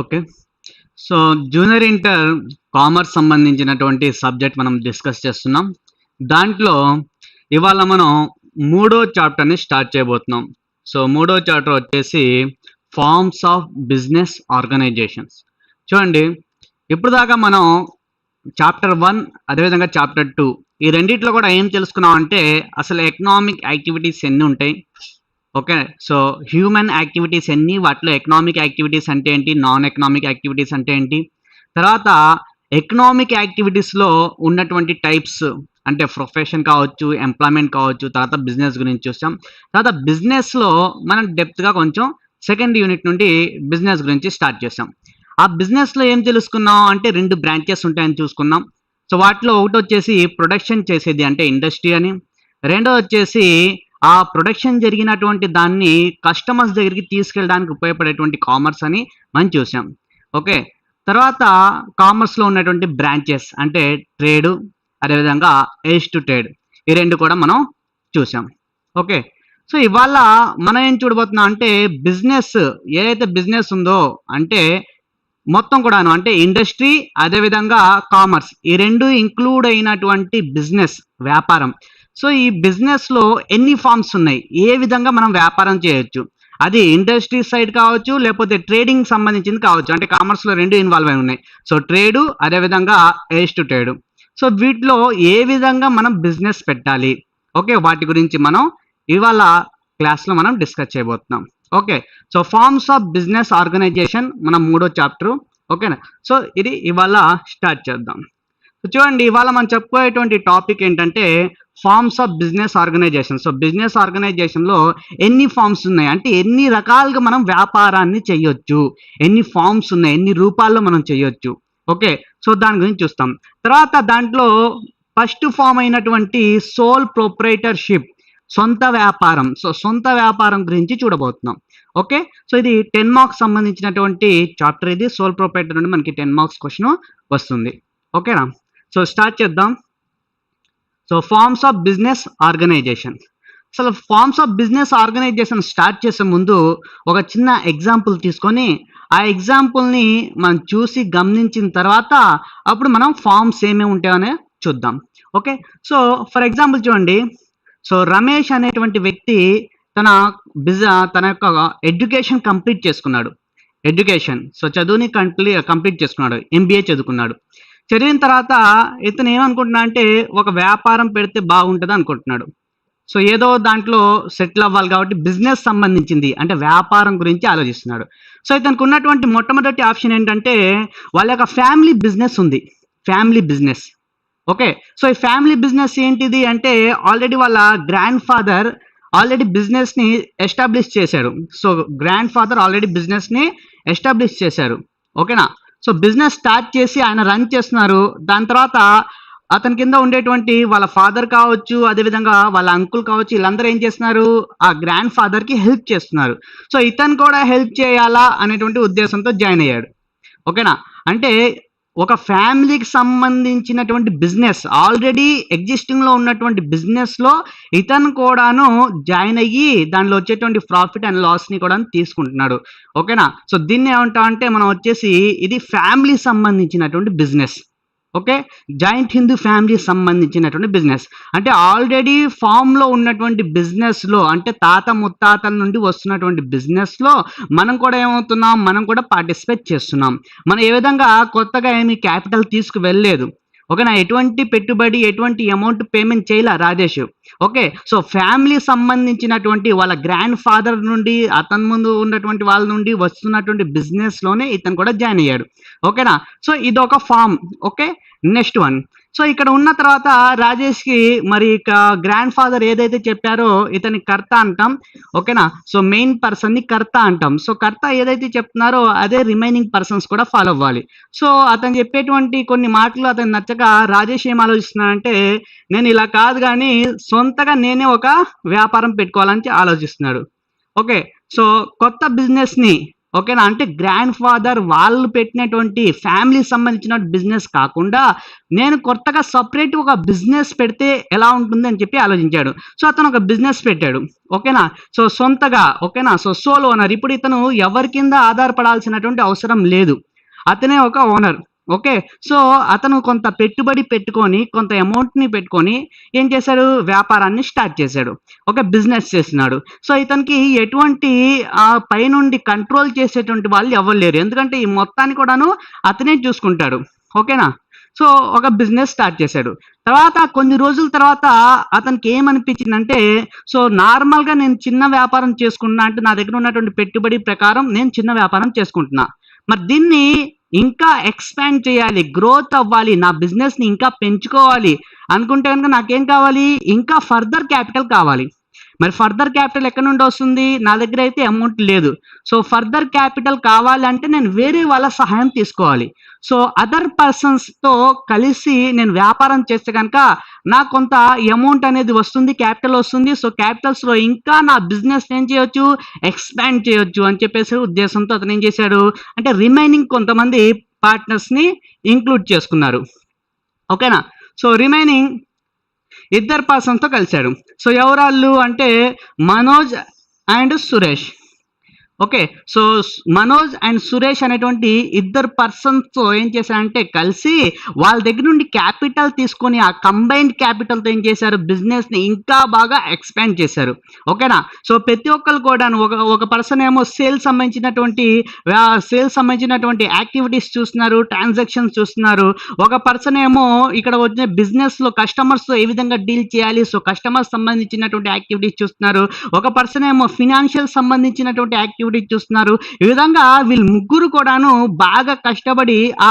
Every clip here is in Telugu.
Okay. So, junior inter commerce సంబంధించినటువంటి సబ్జెక్ట్ మనం డిస్కస్ చేస్తున్నాం. దాంట్లో ఇవాళ మనం మూడో చాప్టర్‌ని స్టార్ట్ చేయబోతున్నాం. సో, మూడో చాప్టర్ వచ్చేసి ఫార్మ్స్ ఆఫ్ బిజినెస్ ఆర్గనైజేషన్స్. చూడండి, ఇప్పటిదాకా మనం చాప్టర్ 1 అదేవిధంగా చాప్టర్ 2 ఈ రెండిట్లో కూడా ఏం తెలుసుకున్నామంటే అసలు ఎకనామిక్ యాక్టివిటీస్ ఎన్ని ఉంటాయి. ఓకే. సో, హ్యూమన్ యాక్టివిటీస్ ఎన్ని, వాటిలో ఎకనామిక్ యాక్టివిటీస్ అంటే ఏంటి, నాన్ ఎకనామిక్ యాక్టివిటీస్ అంటే ఏంటి, తర్వాత ఎకనామిక్ యాక్టివిటీస్‌లో ఉన్నటువంటి టైప్స్ అంటే ప్రొఫెషన్ కావచ్చు, ఎంప్లాయ్‌మెంట్ కావచ్చు, తర్వాత బిజినెస్ గురించి చూసాం. తర్వాత బిజినెస్‌లో మనం డెప్త్‌గా కొంచెం సెకండ్ యూనిట్ నుండి బిజినెస్ గురించి స్టార్ట్ చేసాం. ఆ బిజినెస్‌లో ఏం తెలుసుకున్నాం అంటే 2 బ్రాంచెస్ ఉంటాయని చూసుకున్నాం. సో, వాటిలో ఒకటొచ్చేసి ప్రొడక్షన్ చేసేది అంటే ఇండస్ట్రీ అని, రెండోదొచ్చేసి ఆ ప్రొడక్షన్ జరిగినటువంటి దాన్ని కస్టమర్స్ దగ్గరికి తీసుకెళ్ళడానికి ఉపయోగపడేటువంటి కామర్స్ అని మనం చూసాం. ఓకే. తర్వాత కామర్స్‌లో ఉన్నటువంటి బ్రాంచెస్ అంటే ట్రేడు, అదేవిధంగా ఏజ్ టు ట్రేడ్ ఈ 2 కూడా మనం చూసాం. ఓకే. సో, ఇవాళ మనం ఏం చూడబోతున్నాం అంటే బిజినెస్ ఏదైతే బిజినెస్ ఉందో అంటే మొత్తం కూడాను అంటే ఇండస్ట్రీ అదేవిధంగా కామర్స్ ఈ 2 ఇంక్లూడ్ అయినటువంటి బిజినెస్ వ్యాపారం. సో, ఈ బిజినెస్‌లో ఎన్ని ఫార్మ్స్ ఉన్నాయి, ఏ విధంగా మనం వ్యాపారం చేయొచ్చు, అది ఇండస్ట్రీ సైడ్ కావచ్చు లేకపోతే ట్రేడింగ్ సంబంధించింది కావచ్చు. అంటే కామర్స్‌లో 2 ఇన్వాల్వ్ అయి ఉన్నాయి. సో, ట్రేడు అదేవిధంగా ఏజ్ టు ట్రేడ్. సో, వీటిలో ఏ విధంగా మనం బిజినెస్ పెట్టాలి, ఓకే, వాటి గురించి మనం ఇవాళ క్లాస్‌లో మనం డిస్కస్ చేయబోతున్నాం. Okay. So, forms of business organisation మనం మూడో చాప్టర్. ఓకేనా. సో, ఇది ఇవాళ స్టార్ట్ చేద్దాం. సో, చూడండి, ఇవాళ మనం చెప్పుకునేటువంటి టాపిక్ ఏంటంటే forms of business organization. So, business ఆర్గనైజేషన్‌లో ఎన్ని ఫార్మ్స్ ఉన్నాయి అంటే ఎన్ని రకాలుగా మనం వ్యాపారాన్ని చేయొచ్చు, ఎన్ని ఫార్మ్స్ ఉన్నాయి, ఎన్ని రూపాల్లో మనం చేయొచ్చు. ఓకే. సో, దాని గురించి చూస్తాం. తర్వాత దాంట్లో ఫస్ట్ ఫార్మ్ అయినటువంటి సోల్ ప్రొప్రైటర్‌షిప్, సొంత వ్యాపారం. సో, సొంత వ్యాపారం గురించి చూడబోతున్నాం. ఓకే. సో, ఇది 10 మార్క్స్ సంబంధించినటువంటి చాప్టర్. ఇది సోల్ ప్రొప్రైటర్ నుండి మనకి 10 మార్క్స్ క్వశ్చన్ వస్తుంది. ఓకేనా. సో, స్టార్ట్ చేద్దాం. So, forms of business organization. అసలు forms of business organization start చేసే ముందు ఒక చిన్న ఎగ్జాంపుల్ తీసుకొని ఆ ఎగ్జాంపుల్ని మనం చూసి గమనించిన తర్వాత అప్పుడు మనం ఫార్మ్స్ ఏమేమి ఉంటాయనే చూద్దాం. ఓకే. సో, ఫర్ ఎగ్జాంపుల్ చూడండి. సో, రమేష్ అనేటువంటి వ్యక్తి తన యొక్క ఎడ్యుకేషన్ కంప్లీట్ చేసుకున్నాడు. ఎడ్యుకేషన్ సో చదువుని కంప్లీట్ చేసుకున్నాడు. ఎంబీఏ చదువుకున్నాడు. చదివిన తర్వాత ఇతను ఏమనుకుంటున్నా అంటే ఒక వ్యాపారం పెడితే బాగుంటుంది అనుకుంటున్నాడు. సో, ఏదో దాంట్లో సెటిల్ అవ్వాలి కాబట్టి బిజినెస్ సంబంధించింది అంటే వ్యాపారం గురించి ఆలోచిస్తున్నాడు. సో, ఇతనికి ఉన్నటువంటి మొట్టమొదటి ఆప్షన్ ఏంటంటే వాళ్ళ యొక్క ఫ్యామిలీ బిజినెస్ ఉంది. Family business. ఓకే. సో, ఈ ఫ్యామిలీ బిజినెస్ ఏంటిది అంటే ఆల్రెడీ వాళ్ళ గ్రాండ్ ఫాదర్ ఆల్రెడీ బిజినెస్‌ని ఎస్టాబ్లిష్ చేశారు. సో, గ్రాండ్ ఫాదర్ ఆల్రెడీ బిజినెస్‌ని ఎస్టాబ్లిష్ చేశారు. ఓకేనా. సో, బిజినెస్ స్టార్ట్ చేసి ఆయన రన్ చేస్తున్నారు. దాని తర్వాత అతని కింద ఉండేటువంటి వాళ్ళ ఫాదర్ కావచ్చు, అదేవిధంగా వాళ్ళ అంకుల్ కావచ్చు, వీళ్ళందరూ ఏం చేస్తున్నారు, ఆ గ్రాండ్ ఫాదర్‌కి హెల్ప్ చేస్తున్నారు. సో, ఇతను కూడా హెల్ప్ చేయాలా అనేటువంటి ఉద్దేశంతో జాయిన్ అయ్యాడు. ఓకేనా. అంటే ఒక ఫ్యామిలీకి సంబంధించినటువంటి బిజినెస్ ఆల్రెడీ ఎగ్జిస్టింగ్‌లో ఉన్నటువంటి బిజినెస్‌లో ఇతను కూడాను జాయిన్ అయ్యి దానిలో వచ్చేటువంటి ప్రాఫిట్ అండ్ లాస్‌ని కూడా తీసుకుంటున్నాడు. ఓకేనా. సో, దీన్ని ఏమంటామంటే మనం వచ్చేసి ఇది ఫ్యామిలీ సంబంధించినటువంటి business. Okay. Joint Hindu family సంబంధించినటువంటి బిజినెస్. అంటే ఆల్రెడీ ఫామ్‌లో ఉన్నటువంటి బిజినెస్‌లో అంటే తాత ముత్తాతల నుండి వస్తున్నటువంటి బిజినెస్‌లో మనం కూడా ఏమవుతున్నాం, మనం కూడా పార్టిసిపేట్ చేస్తున్నాం. మనం ఏ విధంగా కొత్తగా ఏమి క్యాపిటల్ తీసుకువెళ్ళలేదు. ఓకేనా. ఎటువంటి పెట్టుబడి, ఎటువంటి అమౌంట్ పేమెంట్ చేయలా రాజేష్. ఓకే. సో, ఫ్యామిలీ సంబంధించినటువంటి వాళ్ళ గ్రాండ్ ఫాదర్ నుండి అతని ముందు ఉన్నటువంటి వాళ్ళ నుండి వస్తున్నటువంటి బిజినెస్‌లోనే ఇతను కూడా జాయిన్ అయ్యాడు. ఓకేనా. సో, ఇదొక form. Okay. Next one. So, ఇక్కడ ఉన్న తర్వాత రాజేష్‌కి మరి ఇక గ్రాండ్ ఫాదర్ ఏదైతే చెప్పారో ఇతని కర్త అంటాం. ఓకేనా. సో, మెయిన్ పర్సన్‌ని కర్త అంటాం. సో, కర్త ఏదైతే చెప్తున్నారో అదే రిమైనింగ్ పర్సన్స్ కూడా ఫాలో అవ్వాలి. సో, అతను చెప్పేటువంటి కొన్ని మాటలు అతనికి నచ్చక రాజేష్ ఏం ఆలోచిస్తున్నాడంటే నేను ఇలా కాదు గానీ సొంతగా నేనే ఒక వ్యాపారం పెట్టుకోవాలని ఆలోచిస్తున్నాడు. ఓకే. సో, కొత్త బిజినెస్‌ని ఓకేనా, అంటే గ్రాండ్ ఫాదర్ వాళ్ళు పెట్టినటువంటి ఫ్యామిలీ సంబంధించిన బిజినెస్ కాకుండా నేను కొత్తగా సపరేట్ ఒక బిజినెస్ పెడితే ఎలా ఉంటుంది అని చెప్పి ఆలోచించాడు. సో అతను ఒక బిజినెస్ పెట్టాడు. ఓకేనా, సో సొంతగా, ఓకేనా, సో సోల్ ఓనర్. ఇప్పుడు ఇతను ఎవరి కింద ఆధారపడాల్సినటువంటి అవసరం లేదు, అతనే ఒక ఓనర్. ఓకే, సో అతను కొంత పెట్టుబడి పెట్టుకొని, కొంత అమౌంట్ని పెట్టుకొని ఏం చేశాడు, వ్యాపారాన్ని స్టార్ట్ చేశాడు, ఒక బిజినెస్ చేస్తున్నాడు. సో ఇతనికి ఎటువంటి పైనుండి కంట్రోల్ చేసేటువంటి వాళ్ళు ఎవరు లేరు, ఎందుకంటే ఈ మొత్తాన్ని కూడాను అతనే చూసుకుంటాడు. ఓకేనా, సో ఒక బిజినెస్ స్టార్ట్ చేశాడు. తర్వాత కొన్ని రోజుల తర్వాత అతనికి ఏమనిపించిందంటే, సో నార్మల్గా నేను చిన్న వ్యాపారం చేసుకుంటున్నా, అంటే నా దగ్గర ఉన్నటువంటి పెట్టుబడి ప్రకారం నేను చిన్న వ్యాపారం చేసుకుంటున్నా, మరి దీన్ని ఇంకా ఎక్స్పాండ్ చేయాలి, గ్రోత్ అవ్వాలి, నా బిజినెస్ని ఇంకా పెంచుకోవాలి అనుకుంటే కనుక నాకేం కావాలి, ఇంకా ఫర్దర్ క్యాపిటల్ కావాలి. మరి ఫర్దర్ క్యాపిటల్ ఎక్కడి నుండి వస్తుంది, నా దగ్గర అయితే అమౌంట్ లేదు. సో ఫర్దర్ క్యాపిటల్ కావాలంటే నేను వేరే వాళ్ళ సహాయం తీసుకోవాలి. సో అదర్ పర్సన్స్తో కలిసి నేను వ్యాపారం చేస్తే కనుక నాకు కొంత అమౌంట్ అనేది వస్తుంది, క్యాపిటల్ వస్తుంది. సో క్యాపిటల్స్లో ఇంకా నా బిజినెస్ ఏం చేయొచ్చు, ఎక్స్పాండ్ చేయొచ్చు అని చెప్పేసి ఉద్దేశంతో అతను ఏం చేశాడు అంటే రిమైనింగ్ కొంతమంది పార్ట్నర్స్ని ఇంక్లూడ్ చేసుకున్నారు. ఓకేనా, సో రిమైనింగ్ ఇద్దరు పర్సన్తో కలిశాడు. సో ఎవరాళ్ళు అంటే Manoj and Suresh. Okay, so Manoj and Suresh అనేటువంటి ఇద్దరు పర్సన్స్తో ఏం చేశారంటే కలిసి వాళ్ళ దగ్గర నుండి క్యాపిటల్ తీసుకొని ఆ కంబైన్డ్ క్యాపిటల్తో ఏం చేశారు, బిజినెస్ని ఇంకా బాగా ఎక్స్పాండ్ చేశారు. ఓకేనా, సో ప్రతి ఒక్కరు కూడా ఒక పర్సన్ ఏమో సేల్స్ సంబంధించినటువంటి యాక్టివిటీస్ చూస్తున్నారు, ట్రాన్సాక్షన్స్ చూస్తున్నారు. ఒక పర్సన్ ఏమో ఇక్కడ వచ్చిన బిజినెస్లో కస్టమర్స్తో ఏ విధంగా డీల్ చేయాలి, సో కస్టమర్స్ సంబంధించినటువంటి యాక్టివిటీస్ చూస్తున్నారు. ఒక పర్సన్ ఏమో ఫినాన్షియల్ సంబంధించినటువంటి యాక్టివిటీస్ చూస్తున్నారు. ఈ విధంగా వీళ్ళు ముగ్గురు కూడాను బాగా కష్టపడి ఆ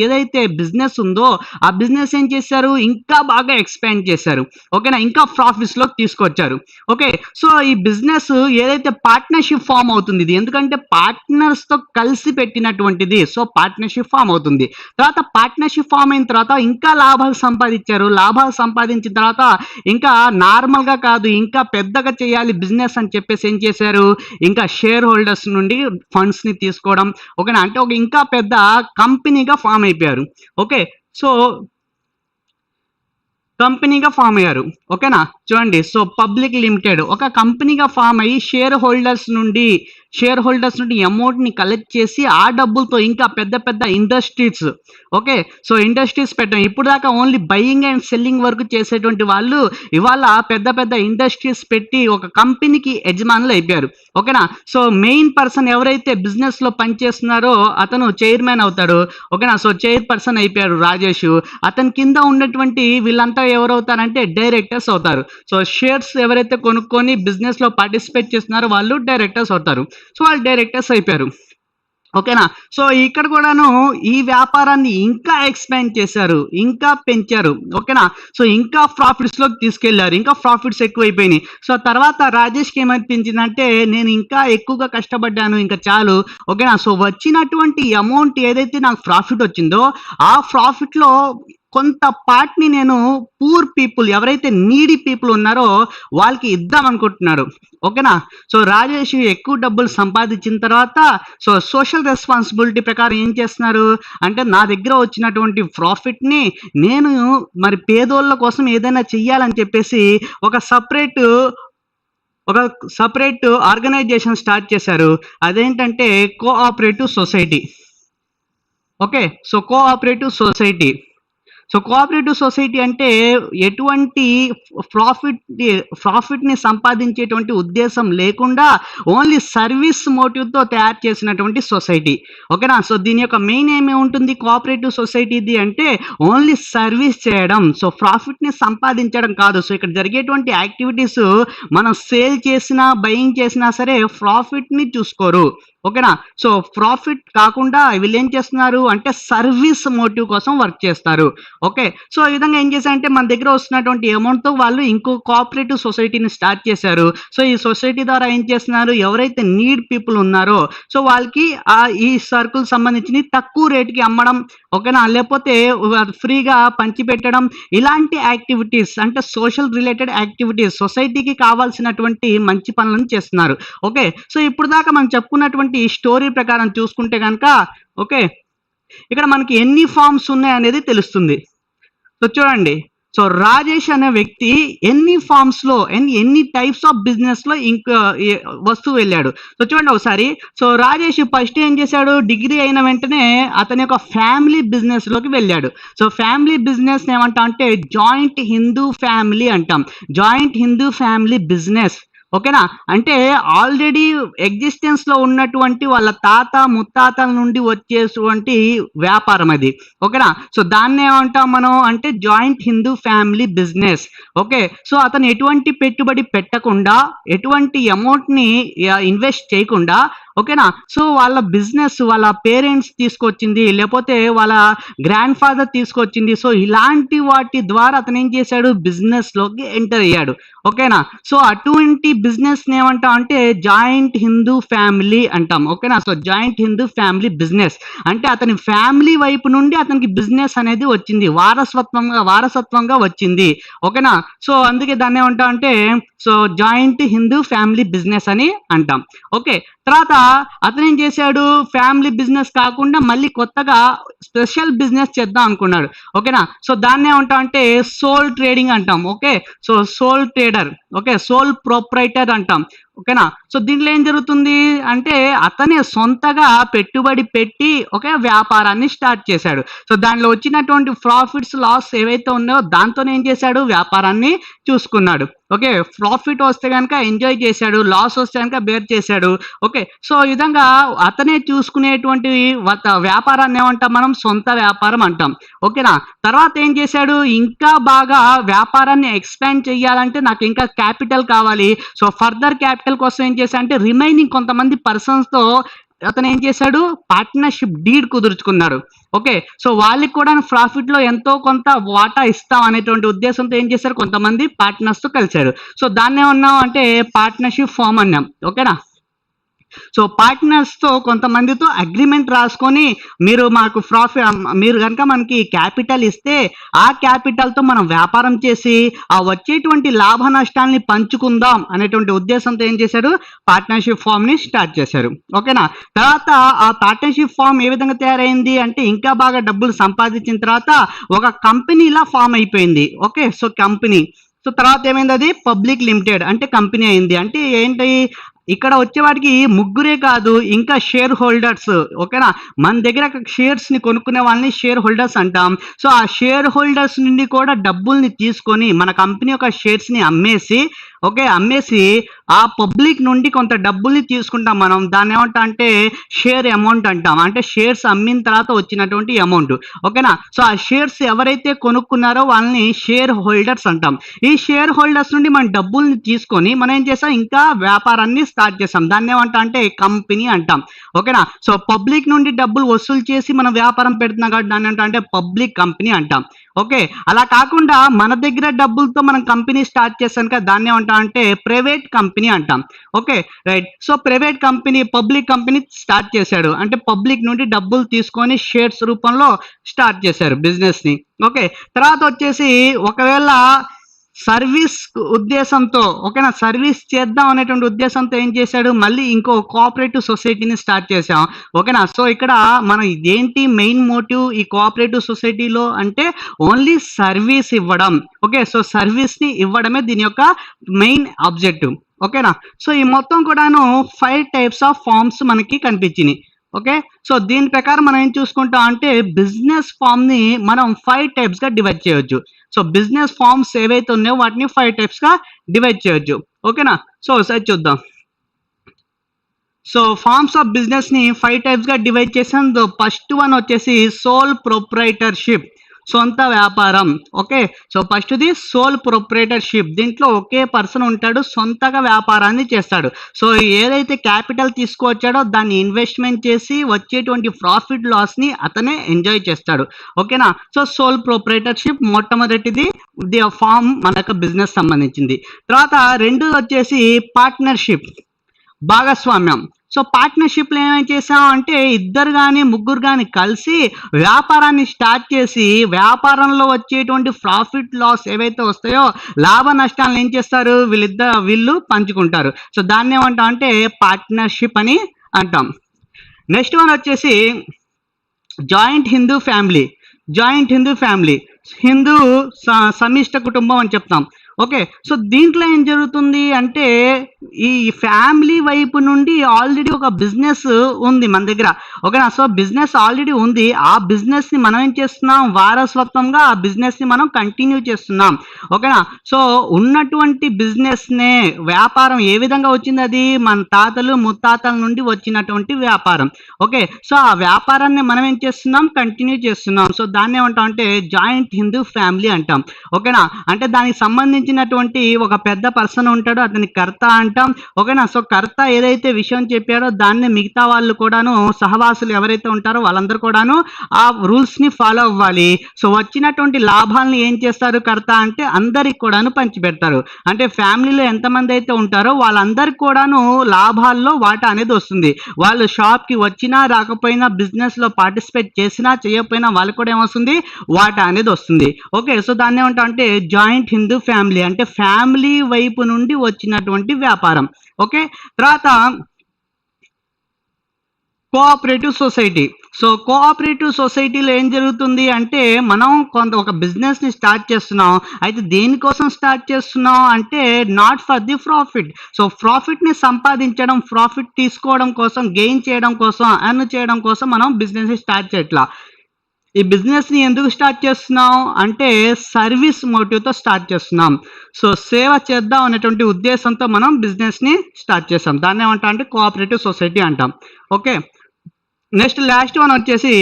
ఏదైతే బిజినెస్ ఉందో ఆ బిజినెస్ ఏం చేశారు, ఇంకా బాగా ఎక్స్పాండ్ చేశారు. ఓకేనా, ఇంకా ప్రాఫిట్స్ లోకి తీసుకొచ్చారు. ఓకే, సో ఈ బిజినెస్ ఏదైతే పార్ట్నర్షిప్ ఫామ్ అవుతుంది, ఇది ఎందుకంటే పార్ట్నర్స్ తో కలిసి పెట్టినటువంటిది, సో పార్ట్నర్షిప్ ఫామ్ అవుతుంది. తర్వాత పార్ట్నర్షిప్ ఫామ్ అయిన తర్వాత ఇంకా లాభాలు సంపాదించారు. లాభాలు సంపాదించిన తర్వాత ఇంకా నార్మల్ గా కాదు, ఇంకా పెద్దగా చేయాలి బిజినెస్ అని చెప్పేసి ఏం చేశారు, ఇంకా షేర్ హోల్డర్స్ నుండి ఫండ్స్ ని తీసుకోవడం. ఓకేనా, అంటే ఒక ఇంకా పెద్ద కంపెనీగా ఫామ్ అయిపోయారు. ఓకే, సో కంపెనీగా ఫామ్ అయ్యారు. ఓకేనా, చూడండి, సో పబ్లిక్ లిమిటెడ్ ఒక కంపెనీగా ఫామ్ అయ్యి షేర్ హోల్డర్స్ నుండి అమౌంట్ని కలెక్ట్ చేసి ఆ డబ్బులతో ఇంకా పెద్ద పెద్ద ఇండస్ట్రీస్, ఓకే, సో ఇండస్ట్రీస్ పెట్టాం. ఇప్పుడు దాకా ఓన్లీ బయింగ్ అండ్ సెల్లింగ్ వరకు చేసేటువంటి వాళ్ళు ఇవాళ పెద్ద పెద్ద ఇండస్ట్రీస్ పెట్టి ఒక కంపెనీకి యజమానులు అయిపోయారు. ఓకేనా, సో మెయిన్ పర్సన్ ఎవరైతే బిజినెస్లో పనిచేస్తున్నారో అతను చైర్మన్ అవుతాడు. ఓకేనా, సో చైర్ పర్సన్ అయిపోయారు రాజేష్. అతని కింద ఉన్నటువంటి వీళ్ళంతా ఎవరవుతారంటే డైరెక్టర్స్ అవుతారు. సో షేర్స్ ఎవరైతే కొనుక్కొని బిజినెస్లో పార్టిసిపేట్ చేస్తున్నారో వాళ్ళు డైరెక్టర్స్ అవుతారు. సో వాళ్ళు డైరెక్టర్స్ అయిపోయారు. ఓకేనా, సో ఇక్కడ కూడాను ఈ వ్యాపారాన్ని ఇంకా ఎక్స్పాండ్ చేశారు, ఇంకా పెంచారు. ఓకేనా, సో ఇంకా ప్రాఫిట్స్ లోకి తీసుకెళ్లారు, ఇంకా ప్రాఫిట్స్ ఎక్కువైపోయినాయి. సో తర్వాత రాజేష్కి ఏమనిపించిందంటే నేను ఇంకా ఎక్కువగా కష్టపడ్డాను, ఇంకా చాలు. ఓకేనా, సో వచ్చినటువంటి అమౌంట్ ఏదైతే నాకు ప్రాఫిట్ వచ్చిందో ఆ ప్రాఫిట్ లో కొంత పార్ట్ని నేను పూర్ పీపుల్, ఎవరైతే నీడీ పీపుల్ ఉన్నారో వాళ్ళకి ఇద్దాం అనుకుంటున్నాడు. ఓకేనా, సో రాజేష్ ఎక్కువ డబ్బులు సంపాదించిన తర్వాత సో సోషల్ రెస్పాన్సిబిలిటీ ప్రకారం ఏం చేస్తున్నారు అంటే నా దగ్గర వచ్చినటువంటి ప్రాఫిట్ని నేను మరి పేదోళ్ళ కోసం ఏదైనా చెయ్యాలని చెప్పేసి ఒక సపరేట్ ఆర్గనైజేషన్ స్టార్ట్ చేశారు. అదేంటంటే cooperative society. Okay, so cooperative society అంటే ఎటువంటి ప్రాఫిట్ని సంపాదించేటువంటి ఉద్దేశం లేకుండా ఓన్లీ సర్వీస్ మోటివ్తో తయారు చేసినటువంటి సొసైటీ. ఓకేనా, సో దీని యొక్క మెయిన్ ఏమి ఉంటుంది కోఆపరేటివ్ సొసైటీది అంటే ఓన్లీ సర్వీస్ చేయడం, సో ప్రాఫిట్ని సంపాదించడం కాదు. సో ఇక్కడ జరిగేటువంటి యాక్టివిటీస్ మనం సేల్ చేసినా బయింగ్ చేసినా సరే ప్రాఫిట్ని చూసుకోరు. ఓకేనా, సో ప్రాఫిట్ కాకుండా వీళ్ళు ఏం చేస్తున్నారు అంటే సర్వీస్ మోటివ్ కోసం వర్క్ చేస్తారు. ఓకే, సో ఈ విధంగా ఏం చేశారంటే మన దగ్గర వస్తున్నటువంటి అమౌంట్తో వాళ్ళు ఇంకో కోఆపరేటివ్ సొసైటీని స్టార్ట్ చేశారు. సో ఈ సొసైటీ ద్వారా ఏం చేస్తున్నారు, ఎవరైతే నీడ్ పీపుల్ ఉన్నారో సో వాళ్ళకి ఈ సరుకులు సంబంధించి తక్కువ రేటుకి అమ్మడం, ఓకేనా, లేకపోతే ఫ్రీగా పంచిపెట్టడం, ఇలాంటి యాక్టివిటీస్ అంటే సోషల్ రిలేటెడ్ యాక్టివిటీస్, సొసైటీకి కావాల్సినటువంటి మంచి పనులను చేస్తున్నారు. ఓకే, సో ఇప్పుడు దాకా మనం చెప్పుకున్నటువంటి స్టోరీ ప్రకారం చూసుకుంటే కనుక, ఓకే, ఇక్కడ మనకి ఎన్ని ఫార్మ్స్ ఉన్నాయనేది తెలుస్తుంది. సో చూడండి, సో రాజేష్ అనే వ్యక్తి ఎన్ని ఫార్మ్స్ లో ఎన్ని టైప్స్ ఆఫ్ బిజినెస్ లో ఇంకా వస్తువు వెళ్ళాడు. సో చూడండి ఒకసారి. సో రాజేష్ ఫస్ట్ ఏం చేశాడు, డిగ్రీ అయిన వెంటనే అతని యొక్క ఫ్యామిలీ బిజినెస్ లోకి వెళ్ళాడు. సో ఫ్యామిలీ బిజినెస్ ఏమంటాం అంటే జాయింట్ హిందూ ఫ్యామిలీ అంటాం, జాయింట్ హిందూ ఫ్యామిలీ బిజినెస్. ఓకేనా, అంటే ఆల్రెడీ ఎగ్జిస్టెన్స్ లో ఉన్నటువంటి వాళ్ళ తాత ముత్తాతల నుండి వచ్చేటువంటి వ్యాపారం అది. ఓకేనా, సో దాన్ని ఏమంటాం మనం అంటే joint Hindu family business. Okay, so అతను ఎటువంటి పెట్టుబడి పెట్టకుండా, ఎటువంటి అమౌంట్ ని ఇన్వెస్ట్ చేయకుండా, ఓకేనా, సో వాళ్ళ బిజినెస్ వాళ్ళ పేరెంట్స్ తీసుకొచ్చింది, లేకపోతే వాళ్ళ గ్రాండ్ ఫాదర్ తీసుకొచ్చింది. సో ఇలాంటి వాటి ద్వారా అతను ఏం చేశాడు, బిజినెస్ లోకి ఎంటర్ అయ్యాడు. ఓకేనా, సో అటువంటి బిజినెస్ ఏమంటాం అంటే జాయింట్ హిందూ ఫ్యామిలీ అంటాం. ఓకేనా, so joint Hindu family business అంటే అతని ఫ్యామిలీ వైపు నుండి అతనికి బిజినెస్ అనేది వచ్చింది, వారసత్వంగా వచ్చింది. ఓకేనా, సో అందుకే దాన్ని ఏమంటాం అంటే so joint Hindu family business అని అంటాం. ఓకే, తర్వాత అతను ఏం చేశాడు, ఫ్యామిలీ బిజినెస్ కాకుండా మళ్ళీ కొత్తగా స్పెషల్ బిజినెస్ చేద్దాం అనుకున్నాడు. ఓకేనా, సో దాన్ని ఏమంటాం అంటే సోల్ ట్రేడింగ్ అంటాం. Okay, so sole trader, okay, sole proprietor అంటాం. ఓకేనా, సో దీంట్లో ఏం జరుగుతుంది అంటే అతనే సొంతగా పెట్టుబడి పెట్టి ఒక వ్యాపారాన్ని స్టార్ట్ చేశాడు. సో దానిలో వచ్చినటువంటి ప్రాఫిట్స్ లాస్ ఏవైతే ఉన్నాయో దాంతో ఏం చేశాడు, వ్యాపారాన్ని చూసుకున్నాడు. ఓకే, ప్రాఫిట్ వస్తే కనుక ఎంజాయ్ చేశాడు, లాస్ వస్తే కనుక బేర్ చేశాడు. ఓకే, సో ఈ విధంగా అతనే చూసుకునేటువంటి వ్యాపారాన్ని ఏమంటాం మనం, సొంత వ్యాపారం అంటాం. ఓకేనా, తర్వాత ఏం చేశాడు, ఇంకా బాగా వ్యాపారాన్ని ఎక్స్పాండ్ చేయాలంటే నాకు ఇంకా క్యాపిటల్ కావాలి. సో ఫర్దర్ క్యాపిటల్ కోసం ఏం చేశా అంటే రిమైనింగ్ కొంతమంది పర్సన్స్ తో అతను ఏం చేశాడు, పార్ట్నర్షిప్ డీడ్ కుదుర్చుకున్నాడు. ఓకే, సో వాళ్ళకి కూడా ప్రాఫిట్ లో ఎంతో కొంత వాటా ఇస్తాం అనేటువంటి ఉద్దేశంతో ఏం చేశారు, కొంతమంది పార్ట్నర్స్ తో కలిశారు. సో దాన్ని ఏమన్నాం అంటే పార్ట్నర్షిప్ ఫామ్ అన్నాం. ఓకేనా, సో పార్ట్నర్స్ తో కొంతమందితో అగ్రిమెంట్ రాసుకొని మీరు మాకు మీరు కనుక మనకి క్యాపిటల్ ఇస్తే ఆ క్యాపిటల్ తో మనం వ్యాపారం చేసి ఆ వచ్చేటువంటి లాభ నష్టాలని పంచుకుందాం అనేటువంటి ఉద్దేశంతో ఏం చేశారు, పార్ట్నర్షిప్ ఫామ్ ని స్టార్ట్ చేశారు. ఓకేనా, తర్వాత ఆ పార్ట్నర్షిప్ ఫామ్ ఏ విధంగా తయారైంది అంటే ఇంకా బాగా డబ్బులు సంపాదించిన తర్వాత ఒక కంపెనీలా ఫామ్ అయిపోయింది. ఓకే, సో కంపెనీ, సో తర్వాత ఏమైంది, అది పబ్లిక్ లిమిటెడ్ అంటే కంపెనీ అయింది. అంటే ఏంటి, ఇక్కడ వచ్చేవాడికి ముగ్గురే కాదు ఇంకా షేర్ హోల్డర్స్. ఓకేనా, మన దగ్గర షేర్స్ ని కొనుక్కునే వాళ్ళని షేర్ హోల్డర్స్ అంటాం. సో ఆ షేర్ హోల్డర్స్ నుండి కూడా డబ్బుల్ని తీసుకొని మన కంపెనీ యొక్క షేర్స్ ని అమ్మేసి, ఓకే, అమ్మేసి ఆ పబ్లిక్ నుండి కొంత డబ్బుల్ని తీసుకుంటాం మనం. దాన్ని ఏమంటాం అంటే షేర్ అమౌంట్ అంటాం, అంటే షేర్స్ అమ్మిన తర్వాత వచ్చినటువంటి అమౌంట్. ఓకేనా, సో ఆ షేర్స్ ఎవరైతే కొనుక్కున్నారో వాళ్ళని షేర్ హోల్డర్స్ అంటాం. ఈ షేర్ హోల్డర్స్ నుండి మనం డబ్బుల్ని తీసుకొని మనం ఏం చేస్తాం, ఇంకా వ్యాపారాన్ని స్టార్ట్ చేస్తాం. దాన్ని ఏమంటాం అంటే కంపెనీ అంటాం. ఓకేనా, సో పబ్లిక్ నుండి డబ్బులు వసూలు చేసి మనం వ్యాపారం పెడుతున్నాం కాబట్టి దాన్ని ఏంటంటే పబ్లిక్ కంపెనీ అంటాం. ఓకే, అలా కాకుండా మన దగ్గర డబ్బులతో మనం కంపెనీ స్టార్ట్ చేస్తాం కదా, దాన్ని ఏమంటాం అంటే ప్రైవేట్ కంపెనీ అంటాం. Okay, right. So private company public company start చేశాడు అంటే పబ్లిక్ నుండి డబ్బులు తీసుకొని షేర్స్ రూపంలో స్టార్ట్ చేశారు బిజినెస్ ని. ఓకే, తర్వాత వచ్చేసి ఒకవేళ సర్వీస్ ఉద్దేశంతో, ఓకేనా, సర్వీస్ చేద్దాం అనేటువంటి ఉద్దేశంతో ఏం చేశాడు, మళ్ళీ ఇంకో కోఆపరేటివ్ సొసైటీని స్టార్ట్ చేశాం. ఓకేనా, సో ఇక్కడ మనం ఇదేంటి మెయిన్ మోటివ్ ఈ కోఆపరేటివ్ సొసైటీలో అంటే ఓన్లీ సర్వీస్ ఇవ్వడం. ఓకే, సో సర్వీస్ ని ఇవ్వడమే దీని యొక్క మెయిన్ ఆబ్జెక్టివ్. ఓకేనా, సో ఈ మొత్తం కూడాను 5 టైప్స్ ఆఫ్ ఫార్మ్స్ మనకి కనిపించినాయి. ఓకే, సో దీని ప్రకారం మనం ఏం చూసుకుంటాం అంటే బిజినెస్ ఫామ్ ని మనం 5 టైప్స్ గా డివైడ్ చేయొచ్చు. సో బిజినెస్ ఫార్మ్స్ ఏవైతే ఉన్నాయో వాటిని 5 టైప్స్ గా డివైడ్ చేయొచ్చు. ఓకేనా, సో ఒకసారి చూద్దాం. సో ఫార్మ్స్ ఆఫ్ బిజినెస్ ని 5 టైప్స్ గా డివైడ్ చేసాం. ఫస్ట్ వన్ వచ్చేసి సోల్ ప్రొప్రైటర్షిప్, సొంత వ్యాపారం. Okay, so first the sole proprietorship. దీంట్లో ఒకే పర్సన్ ఉంటాడు, సొంతగా వ్యాపారాన్ని చేస్తాడు. సో ఏదైతే క్యాపిటల్ తీసుకువచ్చాడో దాన్ని ఇన్వెస్ట్మెంట్ చేసి వచ్చేటువంటి ప్రాఫిట్ లాస్ ని అతనే ఎంజాయ్ చేస్తాడు. ఓకేనా, సో సోల్ ప్రొప్రైటర్షిప్ మొట్టమొదటిది ది ఫార్మ్ మనకు బిజినెస్ సంబంధించింది. తర్వాత రెండోది వచ్చేసి పార్ట్నర్షిప్, భాగస్వామ్యం. సో పార్ట్నర్షిప్లో ఏమేమి చేసాం అంటే ఇద్దరు కానీ ముగ్గురు కానీ కలిసి వ్యాపారాన్ని స్టార్ట్ చేసి వ్యాపారంలో వచ్చేటువంటి ప్రాఫిట్ లాస్ ఏవైతే వస్తాయో లాభ నష్టాలను ఏం చేస్తారు వీళ్ళు పంచుకుంటారు. సో దాన్ని ఏమంటాం అంటే పార్ట్నర్షిప్ అని అంటాం. నెక్స్ట్ వన్ వచ్చేసి జాయింట్ హిందూ ఫ్యామిలీ. హిందూ సమిష్ట కుటుంబం అని చెప్తాం. ఓకే, సో దీంట్లో ఏం జరుగుతుంది అంటే ఈ ఫ్యామిలీ వైపు నుండి ఆల్రెడీ ఒక బిజినెస్ ఉంది మన దగ్గర. ఓకేనా, సో బిజినెస్ ఆల్రెడీ ఉంది. ఆ బిజినెస్ని మనం ఏం చేస్తున్నాం, వారసత్వంగా ఆ బిజినెస్ని మనం కంటిన్యూ చేస్తున్నాం. ఓకేనా, సో ఉన్నటువంటి బిజినెస్నే వ్యాపారం ఏ విధంగా వచ్చింది, అది మన తాతలు ముత్తాతల నుండి వచ్చినటువంటి వ్యాపారం. ఓకే, సో ఆ వ్యాపారాన్ని మనం ఏం చేస్తున్నాం, కంటిన్యూ చేస్తున్నాం. సో దాన్ని ఏమంటాం అంటే జాయింట్ హిందూ ఫ్యామిలీ అంటాం. ఓకేనా, అంటే దానికి సంబంధించినటువంటి ఒక పెద్ద పర్సన్ ఉంటాడో అతని కర్త అంటాం. ఓకేనా, సో కర్త ఏదైతే విషయం చెప్పారో దాన్ని మిగతా వాళ్ళు కూడాను, సహవాసులు ఎవరైతే ఉంటారో వాళ్ళందరూ కూడాను ఆ రూల్స్ ని ఫాలో అవ్వాలి. సో వచ్చినటువంటి లాభాలను ఏం చేస్తారు కర్త అంటే అందరికి కూడాను పంచిపెడతారు. అంటే ఫ్యామిలీలో ఎంతమంది అయితే ఉంటారో వాళ్ళందరికి కూడాను లాభాల్లో వాటా అనేది వస్తుంది. వాళ్ళు షాప్ కి వచ్చినా రాకపోయినా, బిజినెస్ లో పార్టిసిపేట్ చేసినా చేయకపోయినా వాళ్ళకి కూడా ఏమొస్తుంది, వాటా అనేది వస్తుంది. ఓకే, సో దాన్ని ఏమంటాం అంటే జాయింట్ హిందూ ఫ్యామిలీ, అంటే ఫ్యామిలీ వైపు నుండి వచ్చినటువంటి వ్యాపారం. ఓకే, తర్వాత కోఆపరేటివ్ సొసైటీ. సో కోఆపరేటివ్ సొసైటీలో ఏం జరుగుతుంది అంటే మనం ఒక బిజినెస్ ని స్టార్ట్ చేస్తున్నాం. అయితే దేనికోసం స్టార్ట్ చేస్తున్నాం అంటే not for the profit. So profit ని సంపాదించడం, ప్రాఫిట్ తీసుకోవడం కోసం, గెయిన్ చేయడం కోసం, ఎర్న్ చేయడం కోసం మనం బిజినెస్ ని స్టార్ట్ చేయట్లా. ఈ బిజినెస్ ని ఎందుకు స్టార్ట్ చేస్తున్నాం అంటే సర్వీస్ మోటివ్తో స్టార్ట్ చేస్తున్నాం. సో సేవ చేద్దాం అనేటువంటి ఉద్దేశంతో మనం బిజినెస్ ని స్టార్ట్ చేస్తాం. దాన్ని ఏమంటాం అంటే కోఆపరేటివ్ సొసైటీ అంటాం. ఓకే, నెక్స్ట్ లాస్ట్ వన్ వచ్చేసి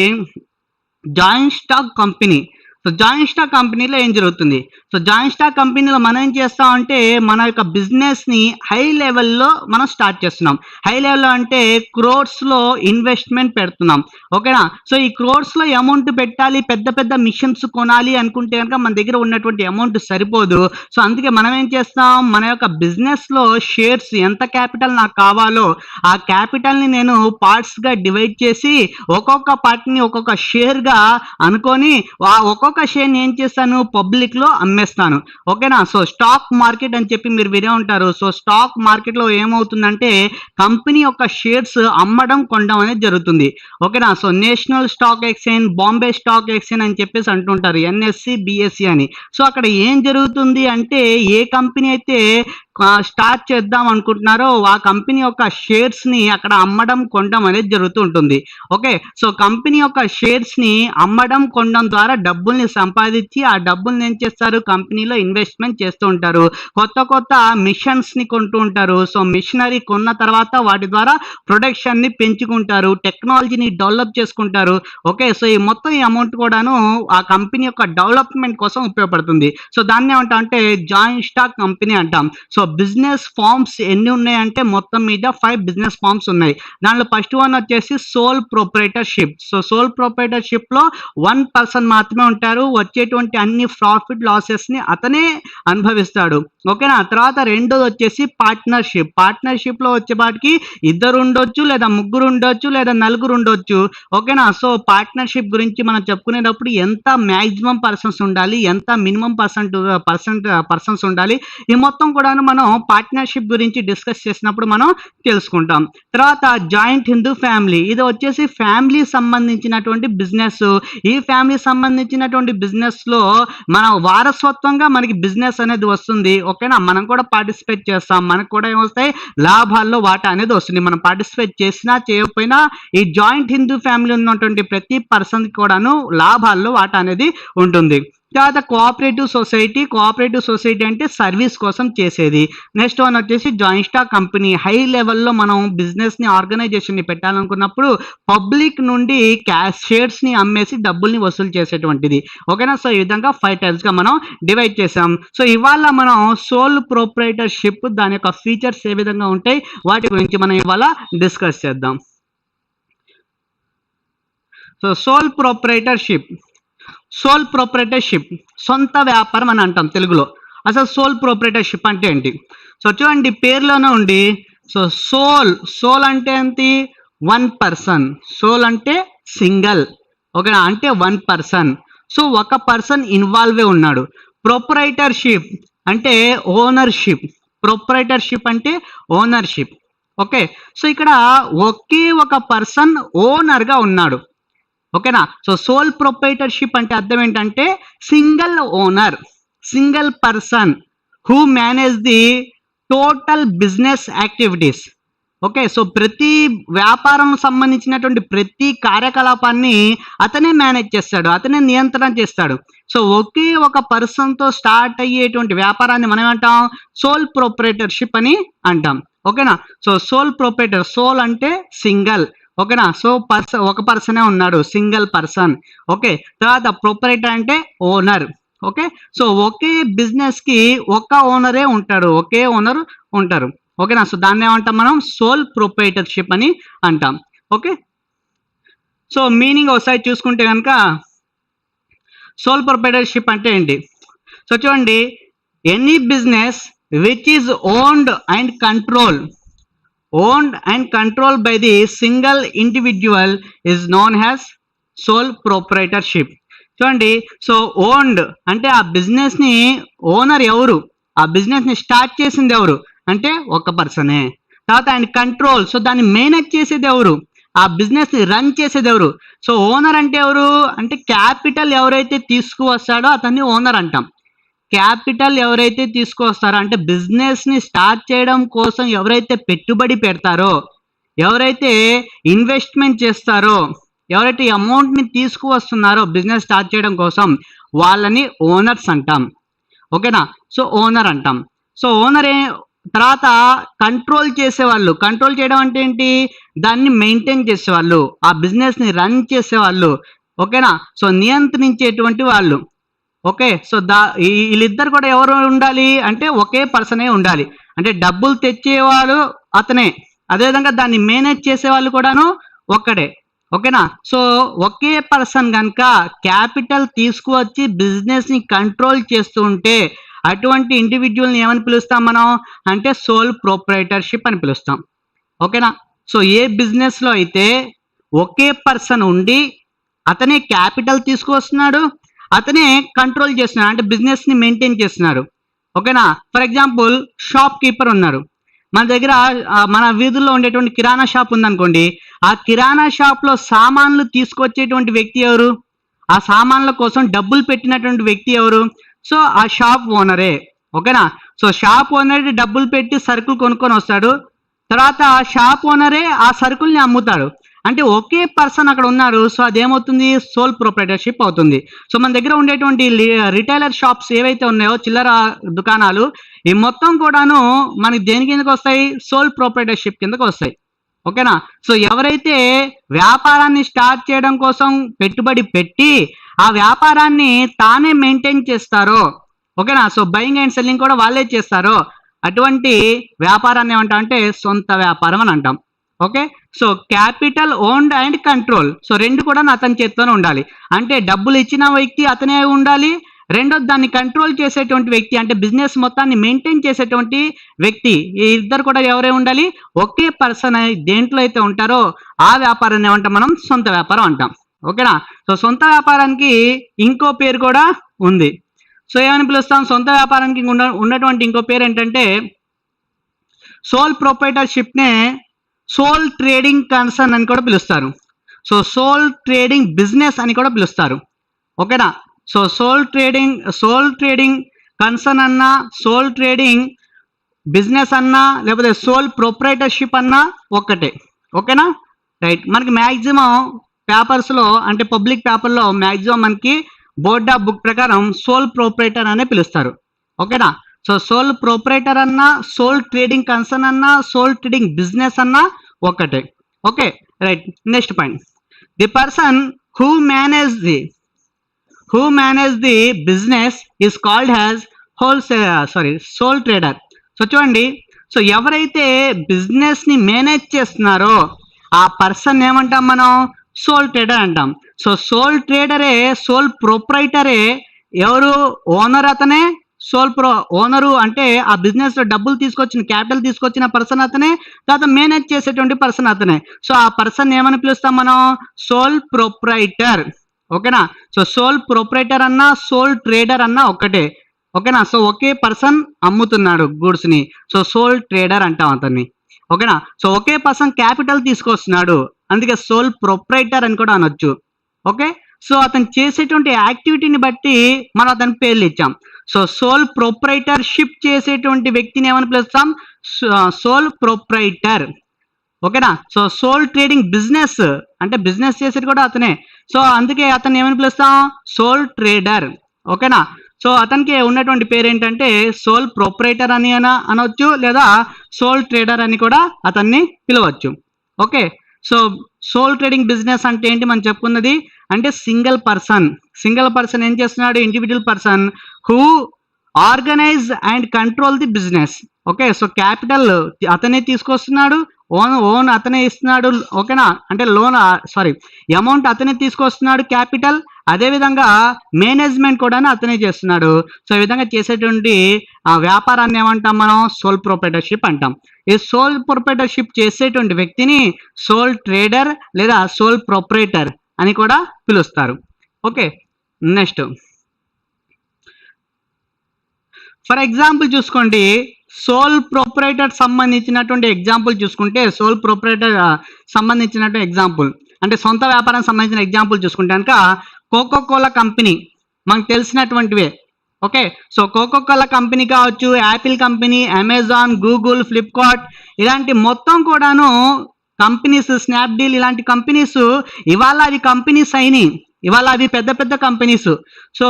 joint stock company. So joint stock కంపెనీలో ఏం జరుగుతుంది, సో జాయింట్ స్టాక్ కంపెనీలో మనం ఏం చేస్తాం అంటే మన యొక్క బిజినెస్ ని హై లెవెల్లో మనం స్టార్ట్ చేస్తున్నాం. హై లెవెల్లో అంటే క్రోర్స్ లో ఇన్వెస్ట్మెంట్ పెడుతున్నాం. ఓకేనా, సో ఈ క్రోర్స్ లో అమౌంట్ పెట్టాలి, పెద్ద పెద్ద మిషన్స్ కొనాలి అనుకుంటే కనుక మన దగ్గర ఉన్నటువంటి అమౌంట్ సరిపోదు. సో అందుకే మనం ఏం చేస్తాం, మన యొక్క బిజినెస్ లో షేర్స్ ఎంత క్యాపిటల్ నాకు కావాలో ఆ క్యాపిటల్ ని నేను పార్ట్స్ గా డివైడ్ చేసి ఒక్కొక్క పార్ట్ని ఒక్కొక్క షేర్ గా అనుకొని ఒక్కొక్క షేర్ని ఏం చేస్తాను, పబ్లిక్ లో అమ్మేస్తాను. ఓకేనా, సో స్టాక్ మార్కెట్ అని చెప్పి మీరు వినే ఉంటారు. సో స్టాక్ మార్కెట్ లో ఏమవుతుందంటే కంపెనీ యొక్క షేర్స్ అమ్మడం కొనడం అనేది జరుగుతుంది. ఓకేనా, so national stock exchange, Bombay stock exchange అని చెప్పేసి అంటుంటారు, ఎన్ఎస్సి బిఎస్సి అని. సో అక్కడ ఏం జరుగుతుంది అంటే ఏ కంపెనీ అయితే స్టార్ట్ చేద్దాం అనుకుంటున్నారో ఆ కంపెనీ యొక్క షేర్స్ ని అక్కడ అమ్మడం కొనడం అనేది జరుగుతూ ఉంటుంది. ఓకే, సో కంపెనీ యొక్క షేర్స్ ని అమ్మడం కొనడం ద్వారా డబ్బుల్ని సంపాదించి ఆ డబ్బుల్ని ఏం చేస్తారు, కంపెనీలో ఇన్వెస్ట్మెంట్ చేస్తూ ఉంటారు. కొత్త కొత్త మిషన్స్ ని కొంటూ ఉంటారు. సో మిషనరీ కొన్న తర్వాత వాటి ద్వారా ప్రొడక్షన్ ని పెంచుకుంటారు, టెక్నాలజీని డెవలప్ చేసుకుంటారు. ఓకే, సో ఈ మొత్తం ఈ అమౌంట్ కూడాను ఆ కంపెనీ యొక్క డెవలప్మెంట్ కోసం ఉపయోగపడుతుంది. సో దాన్ని ఏమంటాం అంటే జాయింట్ స్టాక్ కంపెనీ అంటాం. సో బిజినెస్ ఫార్మ్స్ ఎన్ని ఉన్నాయంటే మొత్తం మీద 5 బిజినెస్ ఫార్మ్స్ ఉన్నాయి. దానిలో ఫస్ట్ వన్ వచ్చేసి sole proprietorship. So sole proprietorship లో 1 పర్సన్ మాత్రమే ఉంటారు. వచ్చేటువంటి అన్ని ప్రాఫిట్ లాసెస్ ని అతనే అనుభవిస్తాడు. ఓకేనా, తర్వాత రెండోది వచ్చేసి పార్ట్నర్షిప్. పార్ట్నర్షిప్ లో వచ్చేపాటికి ఇద్దరు ఉండొచ్చు, లేదా ముగ్గురు ఉండొచ్చు, లేదా నలుగురు ఉండొచ్చు. ఓకేనా, సో పార్ట్నర్షిప్ గురించి మనం చెప్పుకునేటప్పుడు ఎంత మ్యాక్సిమం పర్సన్స్ ఉండాలి, ఎంత మినిమం పర్సన్స్ ఉండాలి, ఈ మొత్తం కూడా మనం పార్ట్నర్షిప్ గురించి డిస్కస్ చేసినప్పుడు మనం తెలుసుకుంటాం. తర్వాత జాయింట్ హిందూ ఫ్యామిలీ, ఇది వచ్చేసి ఫ్యామిలీ సంబంధించినటువంటి బిజినెస్. ఈ ఫ్యామిలీ సంబంధించినటువంటి బిజినెస్ లో మన వారసత్వంగా మనకి బిజినెస్ అనేది వస్తుంది. ఓకేనా, మనం కూడా పార్టిసిపేట్ చేస్తాం, మనకు కూడా ఏమొస్తాయి, లాభాల్లో వాటా అనేది వస్తుంది. మనం పార్టిసిపేట్ చేసినా చేయకపోయినా ఈ జాయింట్ హిందూ ఫ్యామిలీ ఉన్నటువంటి ప్రతి పర్సన్ కూడాను లాభాల్లో వాటా అనేది ఉంటుంది. తర్వాత కోఆపరేటివ్ సొసైటీ. కోఆపరేటివ్ సొసైటీ అంటే సర్వీస్ కోసం చేసేది. నెక్స్ట్ వన్ వచ్చేసి జాయింట్ స్టాక్ కంపెనీ. హై లెవెల్లో మనం బిజినెస్ ని ఆర్గనైజేషన్ ని పెట్టాలనుకున్నప్పుడు పబ్లిక్ నుండి షేర్స్ ని అమ్మేసి డబ్బుల్ని వసూలు చేసేటువంటిది. ఓకేనా, సో ఈ విధంగా 5 టైప్స్ గా మనం డివైడ్ చేసాం. సో ఇవాళ మనం సోల్ ప్రొప్రైటర్షిప్, దాని యొక్క ఫీచర్స్ ఏ విధంగా ఉంటాయి వాటి గురించి మనం ఇవాళ డిస్కస్ చేద్దాం. సో సోల్ ప్రొప్రైటర్షిప్ సొంత వ్యాపారం అని అంటాం తెలుగులో. అసలు సోల్ ప్రొప్రైటర్షిప్ అంటే ఏంటి? సో చూడండి, పేరులోనే ఉండి సో సోల్ అంటే ఏంటి? One person. సోల్ అంటే సింగిల్, ఓకేనా, అంటే వన్ పర్సన్. సో ఒక పర్సన్ ఇన్వాల్వ్ ఉన్నాడు. ప్రొప్రైటర్షిప్ అంటే ఓనర్షిప్. ప్రొప్రైటర్షిప్ అంటే ఓనర్షిప్. ఓకే, సో ఇక్కడ ఒకే ఒక పర్సన్ ఓనర్గా ఉన్నాడు, ఓకేనా. సో సోల్ ప్రొప్రైటర్షిప్ అంటే అర్థం ఏంటంటే single owner, single person who manage the total business activities. Okay, so ప్రతి వ్యాపారం సంబంధించినటువంటి ప్రతి కార్యకలాపాన్ని అతనే మేనేజ్ చేస్తాడు, అతనే నియంత్రణ చేస్తాడు. సో ఒకే ఒక పర్సన్తో స్టార్ట్ అయ్యేటువంటి వ్యాపారాన్ని మనం ఏమంటాం? సోల్ ప్రొప్రైటర్షిప్ అని అంటాం, ఓకేనా. సో సోల్ ప్రొప్రైటర్, సోల్ అంటే సింగిల్, ఓకేనా. సో ఒక పర్సనే ఉన్నాడు, సింగిల్ పర్సన్. ఓకే, తర్వాత ప్రొప్రైటర్ అంటే ఓనర్. ఓకే, సో ఒకే బిజినెస్ కి ఒక ఓనరే ఉంటాడు, ఒకే ఓనర్ ఉంటారు, ఓకేనా. సో దాన్ని ఏమంటాం మనం? సోల్ ప్రొప్రైటర్షిప్ అని అంటాం. ఓకే, సో మీనింగ్ ఒకసారి చూసుకుంటే కనుక సోల్ ప్రొప్రైటర్షిప్ అంటే ఏంటి? సో చూడండి, any business which is owned and controlled by the single individual is known as sole proprietorship. చూడండి, సో ఓన్డ్ అంటే ఆ బిజినెస్ ని ఓనర్ ఎవరు, ఆ బిజినెస్ ని స్టార్ట్ చేసింది ఎవరు అంటే ఒక పర్సనే. తర్వాత ఆయన కంట్రోల్, సో దాన్ని మేనేజ్ చేసేది ఎవరు, ఆ బిజినెస్ ని రన్ చేసేది ఎవరు. సో ఓనర్ అంటే ఎవరు అంటే క్యాపిటల్ ఎవరైతే తీసుకువస్తాడో అతన్ని ఓనర్ అంటాం. క్యాపిటల్ ఎవరైతే తీసుకొస్తారో అంటే బిజినెస్ ని స్టార్ట్ చేయడం కోసం ఎవరైతే పెట్టుబడి పెడతారో, ఎవరైతే ఇన్వెస్ట్మెంట్ చేస్తారో, ఎవరైతే అమౌంట్ ని తీసుకువస్తున్నారో బిజినెస్ స్టార్ట్ చేయడం కోసం వాళ్ళని ఓనర్స్ అంటాం, ఓకేనా. సో ఓనర్ అంటాం. సో ఓనర్ తర్వాత కంట్రోల్ చేసేవాళ్ళు, కంట్రోల్ చేయడం అంటే ఏంటి? దాన్ని మెయింటైన్ చేసేవాళ్ళు, ఆ బిజినెస్ ని రన్ చేసేవాళ్ళు, ఓకేనా. సో నియంత్రించేటువంటి వాళ్ళు. ఓకే, సో వీళ్ళిద్దరు కూడా ఎవరు ఉండాలి అంటే ఒకే పర్సనే ఉండాలి. అంటే డబ్బులు తెచ్చేవాడు అతనే, అదేవిధంగా దాన్ని మేనేజ్ చేసేవాళ్ళు కూడాను ఒక్కడే, ఓకేనా. సో ఒకే పర్సన్ కనుక క్యాపిటల్ తీసుకువచ్చి బిజినెస్ ని కంట్రోల్ చేస్తూ ఉంటే అటువంటి ఇండివిజువల్ని ఏమని పిలుస్తాం మనం అంటే సోల్ ప్రొప్రైటర్షిప్ అని పిలుస్తాం, ఓకేనా. సో ఏ బిజినెస్ లో అయితే ఒకే పర్సన్ ఉండి అతనే క్యాపిటల్ తీసుకువస్తున్నాడు, అతనే కంట్రోల్ చేస్తున్నాడు, అంటే బిజినెస్ ని మెయింటైన్ చేస్తున్నారు, ఓకేనా. ఫర్ ఎగ్జాంపుల్ షాప్ కీపర్ ఉన్నారు, మన దగ్గర మన వీధుల్లో ఉండేటువంటి కిరాణా షాప్ ఉందనుకోండి, ఆ కిరాణా షాప్ లో సామాన్లు తీసుకొచ్చేటువంటి వ్యక్తి ఎవరు, ఆ సామాన్ల కోసం డబ్బులు పెట్టినటువంటి వ్యక్తి ఎవరు? సో ఆ షాప్ ఓనరే, ఓకేనా. సో షాప్ ఓనర్ డబ్బులు పెట్టి సరుకులు కొనుక్కొని వస్తాడు, తర్వాత షాప్ ఓనరే ఆ సరుకుల్ని అమ్ముతాడు, అంటే ఒకే పర్సన్ అక్కడ ఉన్నారు. సో అదేమవుతుంది? సోల్ ప్రొప్రైటర్షిప్ అవుతుంది. సో మన దగ్గర ఉండేటువంటి రిటైలర్ షాప్స్ ఏవైతే ఉన్నాయో, చిల్లర దుకాణాలు, ఈ మొత్తం కూడాను మనకి దేని కిందకు వస్తాయి? సోల్ ప్రొప్రైటర్షిప్ కిందకు వస్తాయి, ఓకేనా. సో ఎవరైతే వ్యాపారాన్ని స్టార్ట్ చేయడం కోసం పెట్టుబడి పెట్టి ఆ వ్యాపారాన్ని తానే మెయింటైన్ చేస్తారో, ఓకేనా. సో బయింగ్ అండ్ సెల్లింగ్ కూడా వాళ్ళే చేస్తారో అటువంటి వ్యాపారాన్ని ఏమంటాం అంటే సొంత వ్యాపారం అని అంటాం, okay. So capital owned and control, so రెండు కూడా అతని చేతిలోనే ఉండాలి. అంటే డబ్బులు ఇచ్చిన వ్యక్తి అతనే ఉండాలి, రెండోది దాన్ని కంట్రోల్ చేసేటువంటి వ్యక్తి, అంటే బిజినెస్ మొత్తాన్ని మెయింటైన్ చేసేటువంటి వ్యక్తి, ఈ ఇద్దరు కూడా ఎవరే ఉండాలి? ఒకే పర్సన్ దేంట్లో అయితే ఉంటారో ఆ వ్యాపారాన్ని ఏమంటాం మనం? సొంత వ్యాపారం అంటాం, ఓకేనా. సో సొంత వ్యాపారానికి ఇంకో పేరు కూడా ఉంది. సో ఏమని పిలుస్తాం? సొంత వ్యాపారానికి ఉన్నటువంటి ఇంకో పేరు ఏంటంటే సోల్ ప్రొప్రైటర్షిప్ నే సోల్ ట్రేడింగ్ కన్సర్న్ అని కూడా పిలుస్తారు. సో సోల్ ట్రేడింగ్ బిజినెస్ అని కూడా పిలుస్తారు, ఓకేనా. సో సోల్ ట్రేడింగ్ కన్సర్న్ అన్నా, సోల్ ట్రేడింగ్ బిజినెస్ అన్నా, లేకపోతే సోల్ ప్రొప్రైటర్షిప్ అన్నా ఒక్కటే, ఓకేనా. రైట్, మనకి మ్యాక్సిమం పేపర్స్లో అంటే పబ్లిక్ పేపర్లో మ్యాక్సిమం మనకి బోర్డ్ ఆఫ్ బుక్ ప్రకారం సోల్ ప్రొప్రైటర్ అనే పిలుస్తారు, ఓకేనా. సో సోల్ ప్రొప్రైటర్ అన్నా, సోల్ ట్రేడింగ్ కన్సర్న్ అన్నా, సోల్ ట్రేడింగ్ బిజినెస్ అన్నా ఒకటే, okay. Right, next point, the person who manage the business is called as sole trader. So చూడండి, సో ఎవరైతే బిజినెస్ ని మేనేజ్ చేస్తున్నారో ఆ పర్సన్ ఏమంటాం మనం? సోల్ ట్రేడర్ అంటాం. సో సోల్ ట్రేడరే, సోల్ ప్రొప్రైటరే ఎవరు? ఓనర్ అతనే, సోల్ ఓనరు అంటే ఆ బిజినెస్ లో డబ్బులు తీసుకొచ్చిన క్యాపిటల్ తీసుకొచ్చిన పర్సన్ అతనే, తర్వాత మేనేజ్ చేసేటువంటి పర్సన్ అతనే. సో ఆ పర్సన్ ఏమని పిలుస్తాం మనం? Sole proprietor. ఓకేనా? సో సోల్ ప్రొప్రైటర్ అన్నా సోల్ ట్రేడర్ అన్నా ఒక్కటే. ఓకేనా? సో ఒకే పర్సన్ అమ్ముతున్నాడు గూడ్స్ ని, సో సోల్ ట్రేడర్ అంటాం అతన్ని. ఓకేనా? సో ఒకే పర్సన్ క్యాపిటల్ తీసుకొస్తున్నాడు, అందుకే సోల్ ప్రొప్రైటర్ అని కూడా అనొచ్చు. ఓకే, సో అతను చేసేటువంటి యాక్టివిటీని బట్టి మనం అతని పేర్లు ఇచ్చాం. సో సోల్ ప్రొప్రైటర్షిప్ చేసేటువంటి వ్యక్తిని ఏమని పిలుస్తాం? Sole proprietor. ఓకేనా? సో సోల్ ట్రేడింగ్ బిజినెస్ అంటే బిజినెస్ చేసేది కూడా అతనే, సో అందుకే అతన్ని ఏమని పిలుస్తాం? Soul trader. ఓకేనా? సో అతనికి ఉన్నటువంటి పేరు ఏంటంటే సోల్ ప్రొప్రైటర్ అని అనొచ్చు, లేదా సోల్ ట్రేడర్ అని కూడా అతన్ని పిలవచ్చు. Okay, so sole trading business అంటే ఏంటి మనం చెప్పుకున్నది అంటే సింగిల్ పర్సన్ ఏం చేస్తున్నాడు? Individual person who organise and control the business. Okay, so capital అతనే తీసుకొస్తున్నాడు, ఓన్ అతనే ఇస్తున్నాడు. ఓకేనా? అంటే అమౌంట్ అతనే తీసుకొస్తున్నాడు క్యాపిటల్, అదేవిధంగా మేనేజ్మెంట్ కూడా అతనే చేస్తున్నాడు. సో ఈ విధంగా చేసేటువంటి ఆ వ్యాపారాన్ని ఏమంటాం మనం? సోల్ ప్రొప్రైటర్షిప్ అంటాం. ఈ సోల్ ప్రొప్రైటర్షిప్ చేసేటువంటి వ్యక్తిని సోల్ ట్రేడర్ లేదా సోల్ ప్రొప్రైటర్ అని కూడా పిలుస్తారు. ఓకే, నెక్స్ట్ ఫర్ ఎగ్జాంపుల్ చూసుకోండి, సోల్ ప్రొప్రైటర్ సంబంధించినటువంటి ఎగ్జాంపుల్ చూసుకుంటే, సోల్ ప్రొప్రైటర్ సంబంధించినటువంటి ఎగ్జాంపుల్ అంటే సొంత వ్యాపారం సంబంధించిన ఎగ్జాంపుల్ చూసుకుంటే కనుక కోకో కోలా కంపెనీ మనకు తెలిసినటువంటివే. Okay, so Coca Cola company కావచ్చు, Apple company, Amazon, Google, Flipkart, ఇలాంటి మొత్తం కూడాను కంపెనీస్, స్నాప్డీల్ ఇలాంటి కంపెనీస్ ఇవాళ అవి కంపెనీస్ అయినాయి, ఇవాళ అవి పెద్ద పెద్ద కంపెనీస్. సో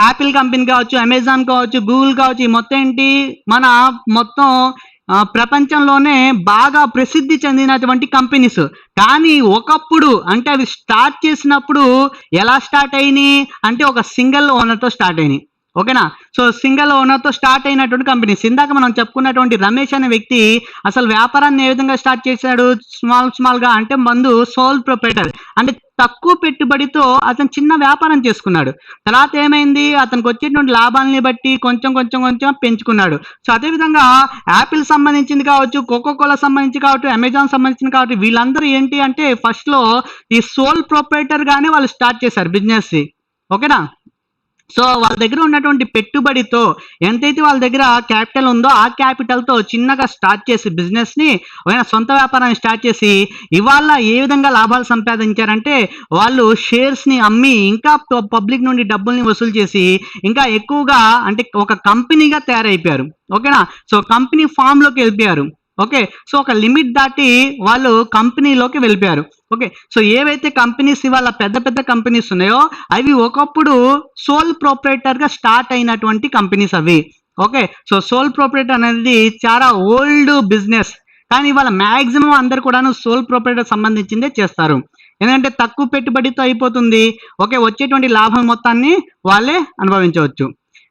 యాపిల్ కంపెనీ కావచ్చు, అమెజాన్ కావచ్చు, గూగుల్ కావచ్చు, ఈ మొత్తం ఏంటి మన మొత్తం ప్రపంచంలోనే బాగా ప్రసిద్ధి చెందినటువంటి కంపెనీస్. కానీ ఒకప్పుడు అంటే అవి స్టార్ట్ చేసినప్పుడు ఎలా స్టార్ట్ అయినాయి అంటే ఒక సింగిల్ ఓనర్తో స్టార్ట్ అయినాయి. ఓకేనా? సో సింగిల్ ఓనర్తో స్టార్ట్ అయినటువంటి కంపెనీస్. ఇందాక మనం చెప్పుకున్నటువంటి రమేష్ అనే వ్యక్తి అసలు వ్యాపారాన్ని ఏ విధంగా స్టార్ట్ చేశాడు? స్మాల్గా అంటే ముందు సోల్ ప్రొప్రైటర్ అంటే తక్కువ పెట్టుబడితో అతను చిన్న వ్యాపారం చేసుకున్నాడు. తర్వాత ఏమైంది? అతనికి వచ్చేటువంటి లాభాలని బట్టి కొంచెం పెంచుకున్నాడు. సో అదేవిధంగా యాపిల్ సంబంధించింది కావచ్చు, కోకో కోలా సంబంధించి కావచ్చు, అమెజాన్ సంబంధించింది కావచ్చు, వీళ్ళందరూ ఏంటి అంటే ఫస్ట్లో ఈ సోల్ ప్రొప్రైటర్ గానే వాళ్ళు స్టార్ట్ చేశారు బిజినెస్. ఓకేనా? సో వాళ్ళ దగ్గర ఉన్నటువంటి పెట్టుబడితో ఎంతైతే వాళ్ళ దగ్గర క్యాపిటల్ ఉందో ఆ క్యాపిటల్తో చిన్నగా స్టార్ట్ చేసి బిజినెస్ని సొంత వ్యాపారాన్ని స్టార్ట్ చేసి ఇవాళ ఏ విధంగా లాభాలు సంపాదించారంటే వాళ్ళు షేర్స్ని అమ్మి ఇంకా పబ్లిక్ నుండి డబ్బుల్ని వసూలు చేసి ఇంకా ఎక్కువగా అంటే ఒక కంపెనీగా తయారైపోయారు. ఓకేనా? సో కంపెనీ ఫామ్లోకి వెళ్ళిపోయారు. ఓకే, సో ఒక లిమిట్ దాటి వాళ్ళు కంపెనీలోకి వెళ్ళిపోయారు. ఓకే, సో ఏవైతే కంపెనీస్ ఇవాళ పెద్ద పెద్ద కంపెనీస్ ఉన్నాయో అవి ఒకప్పుడు సోల్ ప్రొప్రైటర్గా స్టార్ట్ అయినటువంటి కంపెనీస్ అవి. ఓకే, సో సోల్ ప్రొప్రైటర్ అనేది చాలా ఓల్డ్ బిజినెస్, కానీ ఇవాళ మ్యాక్సిమం అందరు కూడాను సోల్ ప్రొప్రైటర్ సంబంధించిందే చేస్తారు. ఎందుకంటే తక్కువ పెట్టుబడితో అయిపోతుంది. ఓకే, వచ్చేటువంటి లాభం మొత్తాన్ని వాళ్ళే అనుభవించవచ్చు.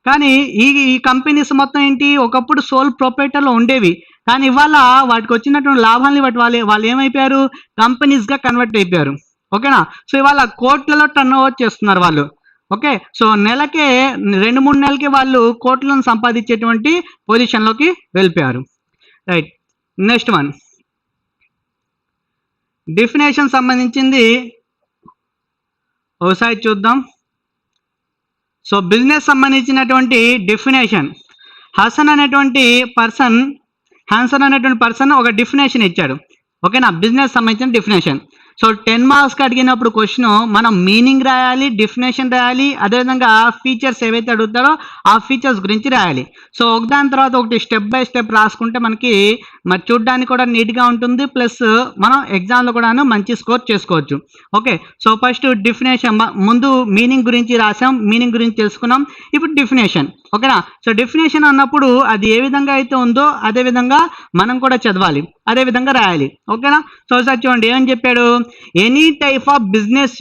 కానీ ఈ కంపెనీస్ మొత్తం ఏంటి ఒకప్పుడు సోల్ ప్రొప్రైటర్లో ఉండేవి, కానీ ఇవాళ వాటికి వచ్చినటువంటి లాభాలని వాళ్ళు ఏమైపోయారు? కంపెనీస్గా కన్వర్ట్ అయిపోయారు. ఓకేనా? సో ఇవాళ కోట్లలో టర్న్ ఓవర్ చేస్తున్నారు వాళ్ళు. ఓకే, సో నెలకే 2-3 నెలలకి వాళ్ళు కోట్లను సంపాదించేటువంటి పొజిషన్లోకి వెళ్ళిపోయారు. రైట్, నెక్స్ట్ వన్ డెఫినేషన్ సంబంధించింది ఒకసారి చూద్దాం. సో బిజినెస్ సంబంధించినటువంటి డెఫినేషన్ హాసన్ అనేటువంటి పర్సన్ ఒక డెఫినేషన్ ఇచ్చాడు. ఓకేనా? బిజినెస్ సంబంధించిన డెఫినేషన్. సో 10 మార్క్స్కి అడిగినప్పుడు క్వశ్చన్ మనం మీనింగ్ రాయాలి, డెఫినేషన్ రాయాలి, అదేవిధంగా ఫీచర్స్ ఏవైతే అడుగుతారో ఆ ఫీచర్స్ గురించి రాయాలి. సో ఒకదాని తర్వాత ఒకటి స్టెప్ బై స్టెప్ రాసుకుంటే మనకి మరి చూడడానికి కూడా నీట్గా ఉంటుంది, ప్లస్ మనం ఎగ్జామ్లో కూడా మంచి స్కోర్ చేసుకోవచ్చు. ఓకే, సో ఫస్ట్ డెఫినేషన్ ముందు మీనింగ్ గురించి రాసాం, మీనింగ్ గురించి తెలుసుకున్నాం. ఇప్పుడు డెఫినేషన్. ఓకేనా? సో డెఫినేషన్ అన్నప్పుడు అది ఏ విధంగా అయితే ఉందో అదే విధంగా మనం కూడా చదవాలి, అదే విధంగా రాయాలి. ఓకేనా? సో సార్ చూడండి ఏమని చెప్పాడు? Any type of business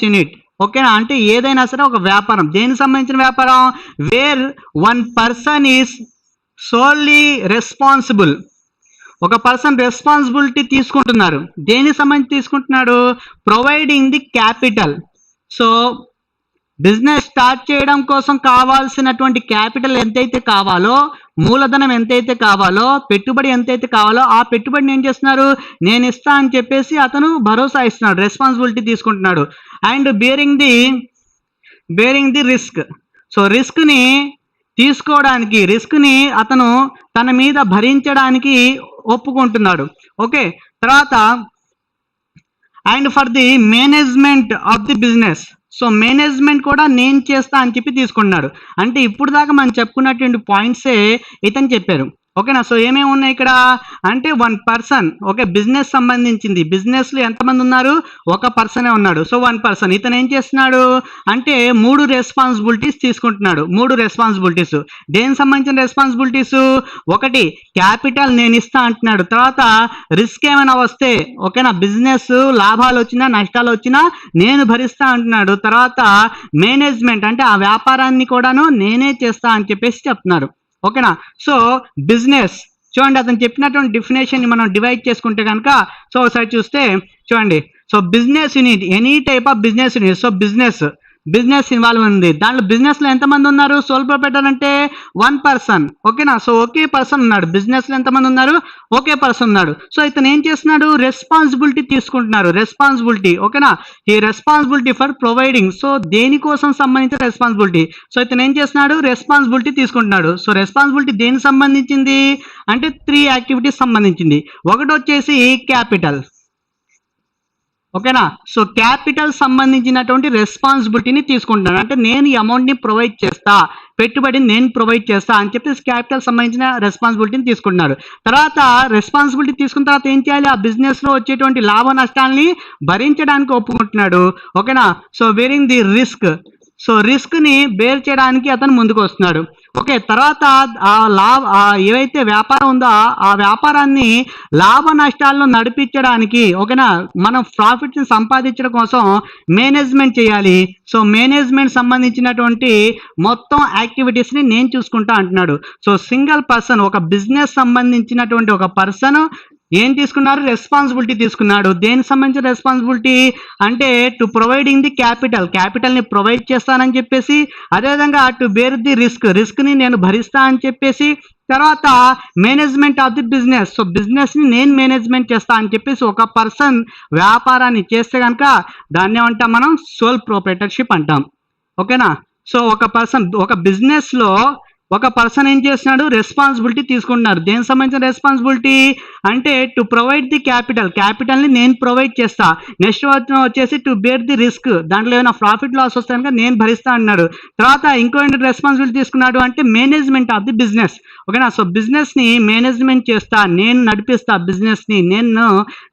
unit. ఓకేనా? అంటే ఏదైనా సరే ఒక వ్యాపారం, దేనికి సంబంధించిన వ్యాపారం? Where one person is solely responsible. ఒక పర్సన్ రెస్పాన్సిబిలిటీ తీసుకుంటున్నారు. దేనికి సంబంధించి తీసుకుంటున్నాడు? Providing the capital. So business start చేయడం కోసం కావాల్సినటువంటి క్యాపిటల్ ఎంతైతే కావాలో, మూలధనం ఎంతైతే కావాలో, పెట్టుబడి ఎంతైతే కావాలో ఆ పెట్టుబడిని ఏం చేస్తున్నారు, నేను ఇస్తా అని చెప్పేసి అతను భరోసా ఇస్తున్నాడు, రెస్పాన్సిబిలిటీ తీసుకుంటున్నాడు. And bearing the risk. So రిస్క్ని తీసుకోవడానికి, రిస్క్ని అతను తన మీద భరించడానికి ఒప్పుకుంటున్నాడు. ఓకే, తర్వాత and for the management of the business. So management కూడా నేను చేస్తా అని చెప్పి తీసుకున్నాడు. అంటే ఇప్పుడు దాకా మనం చెప్పుకున్నటువంటి పాయింట్సే ఇతను చెప్పారు. ఓకేనా. సో ఏమేమి ఉన్నాయి ఇక్కడ అంటే 1 పర్సన్. ఓకే, బిజినెస్ సంబంధించింది. బిజినెస్లో ఎంతమంది ఉన్నారు, ఒక పర్సనే ఉన్నాడు. So 1 person. ఇతను ఏం చేస్తున్నాడు అంటే 3 రెస్పాన్సిబిలిటీస్ తీసుకుంటున్నాడు. 3 రెస్పాన్సిబిలిటీస్. దేనికి సంబంధించిన రెస్పాన్సిబిలిటీస్? ఒకటి క్యాపిటల్ నేను ఇస్తా అంటున్నాడు. తర్వాత రిస్క్ ఏమైనా వస్తే, ఓకేనా, బిజినెస్ లాభాలు వచ్చినా నష్టాలు వచ్చినా నేను భరిస్తా అంటున్నాడు. తర్వాత మేనేజ్మెంట్ అంటే ఆ వ్యాపారాన్ని కూడాను నేనే చేస్తా అని చెప్పేసి చెప్తున్నారు. ఓకేనా. సో బిజినెస్ చూడండి, అతను చెప్పినటువంటి డెఫినేషన్ మనం డివైడ్ చేసుకుంటే కనుక, సో ఒకసారి చూస్తే చూడండి, so business unit, any type of business unit. So business involve ఉంది. దాంట్లో బిజినెస్లో ఎంతమంది ఉన్నారు, సోల్ ప్రొప్రైటర్ అంటే 1 పర్సన్. ఓకేనా. సో ఒకే పర్సన్ ఉన్నాడు. బిజినెస్లో ఎంతమంది ఉన్నారు, ఒకే పర్సన్ ఉన్నాడు. సో ఇతను ఏం చేస్తున్నాడు, రెస్పాన్సిబిలిటీ తీసుకుంటున్నారు. రెస్పాన్సిబిలిటీ, ఓకేనా, ఈ రెస్పాన్సిబిలిటీ ఫర్ ప్రొవైడింగ్. సో దేనికోసం సంబంధించిన రెస్పాన్సిబిలిటీ. సో ఇతను ఏం చేస్తున్నాడు, రెస్పాన్సిబిలిటీ తీసుకుంటున్నాడు. సో రెస్పాన్సిబిలిటీ దేనికి సంబంధించింది అంటే 3 యాక్టివిటీస్ సంబంధించింది. ఒకటి వచ్చేసి క్యాపిటల్. ఓకేనా. సో క్యాపిటల్ సంబంధించినటువంటి రెస్పాన్సిబిలిటీని తీసుకుంటాను. అంటే నేను ఈ అమౌంట్ని ప్రొవైడ్ చేస్తా, పెట్టుబడిని నేను ప్రొవైడ్ చేస్తా అని చెప్పి క్యాపిటల్ సంబంధించిన రెస్పాన్సిబిలిటీని తీసుకుంటున్నారు. తర్వాత రెస్పాన్సిబిలిటీ తీసుకున్న తర్వాత ఏం చేయాలి, ఆ బిజినెస్లో వచ్చేటువంటి లాభ నష్టాలని భరించడానికి ఒప్పుకుంటున్నాడు. ఓకేనా. So bearing the risk. So రిస్క్ని బేర్ చేయడానికి అతను ముందుకు వస్తున్నాడు. ఓకే, తర్వాత ఏవైతే వ్యాపారం ఉందో ఆ వ్యాపారాన్ని లాభ నష్టాలను నడిపించడానికి, ఓకేనా, మనం ప్రాఫిట్ని సంపాదించడం కోసం మేనేజ్మెంట్ చేయాలి. సో మేనేజ్మెంట్ సంబంధించినటువంటి మొత్తం యాక్టివిటీస్ని నేను చూసుకుంటా అంటున్నాడు. సో సింగిల్ పర్సన్, ఒక బిజినెస్ సంబంధించినటువంటి ఒక పర్సన్ ఏం తీసుకున్నారు, రెస్పాన్సిబిలిటీ తీసుకున్నాడు. దేనికి సంబంధించిన రెస్పాన్సిబిలిటీ అంటే టు ప్రొవైడింగ్ ది క్యాపిటల్ని ప్రొవైడ్ చేస్తానని చెప్పేసి, అదేవిధంగా టు బేర్ ది రిస్క్ని నేను భరిస్తా అని చెప్పేసి, తర్వాత management of the business. So బిజినెస్ని నేను మేనేజ్మెంట్ చేస్తా అని చెప్పేసి ఒక పర్సన్ వ్యాపారాన్ని చేస్తే కనుక దాన్ని ఏమంటాం మనం, సోల్ ప్రొప్రైటర్షిప్ అంటాం. ఓకేనా. సో ఒక బిజినెస్లో ఒక పర్సన్ ఏం చేస్తున్నాడు, రెస్పాన్సిబిలిటీ తీసుకుంటున్నారు. దేనికి సంబంధించిన రెస్పాన్సిబిలిటీ అంటే టు ప్రొవైడ్ ది క్యాపిటల్ని నేను ప్రొవైడ్ చేస్తా. నెక్స్ట్ వచ్చేసి టు బేర్ ది రిస్క్, దాంట్లో ఏమైనా ప్రాఫిట్ లాస్ వస్తే కనుక నేను భరిస్తా అన్నాడు. తర్వాత ఇంకో రెస్పాన్సిబిలిటీ తీసుకున్నాడు అంటే మేనేజ్మెంట్ ఆఫ్ ది బిజినెస్. ఓకేనా. సో బిజినెస్ని మేనేజ్మెంట్ చేస్తా, నేను నడిపిస్తా, బిజినెస్ని నేను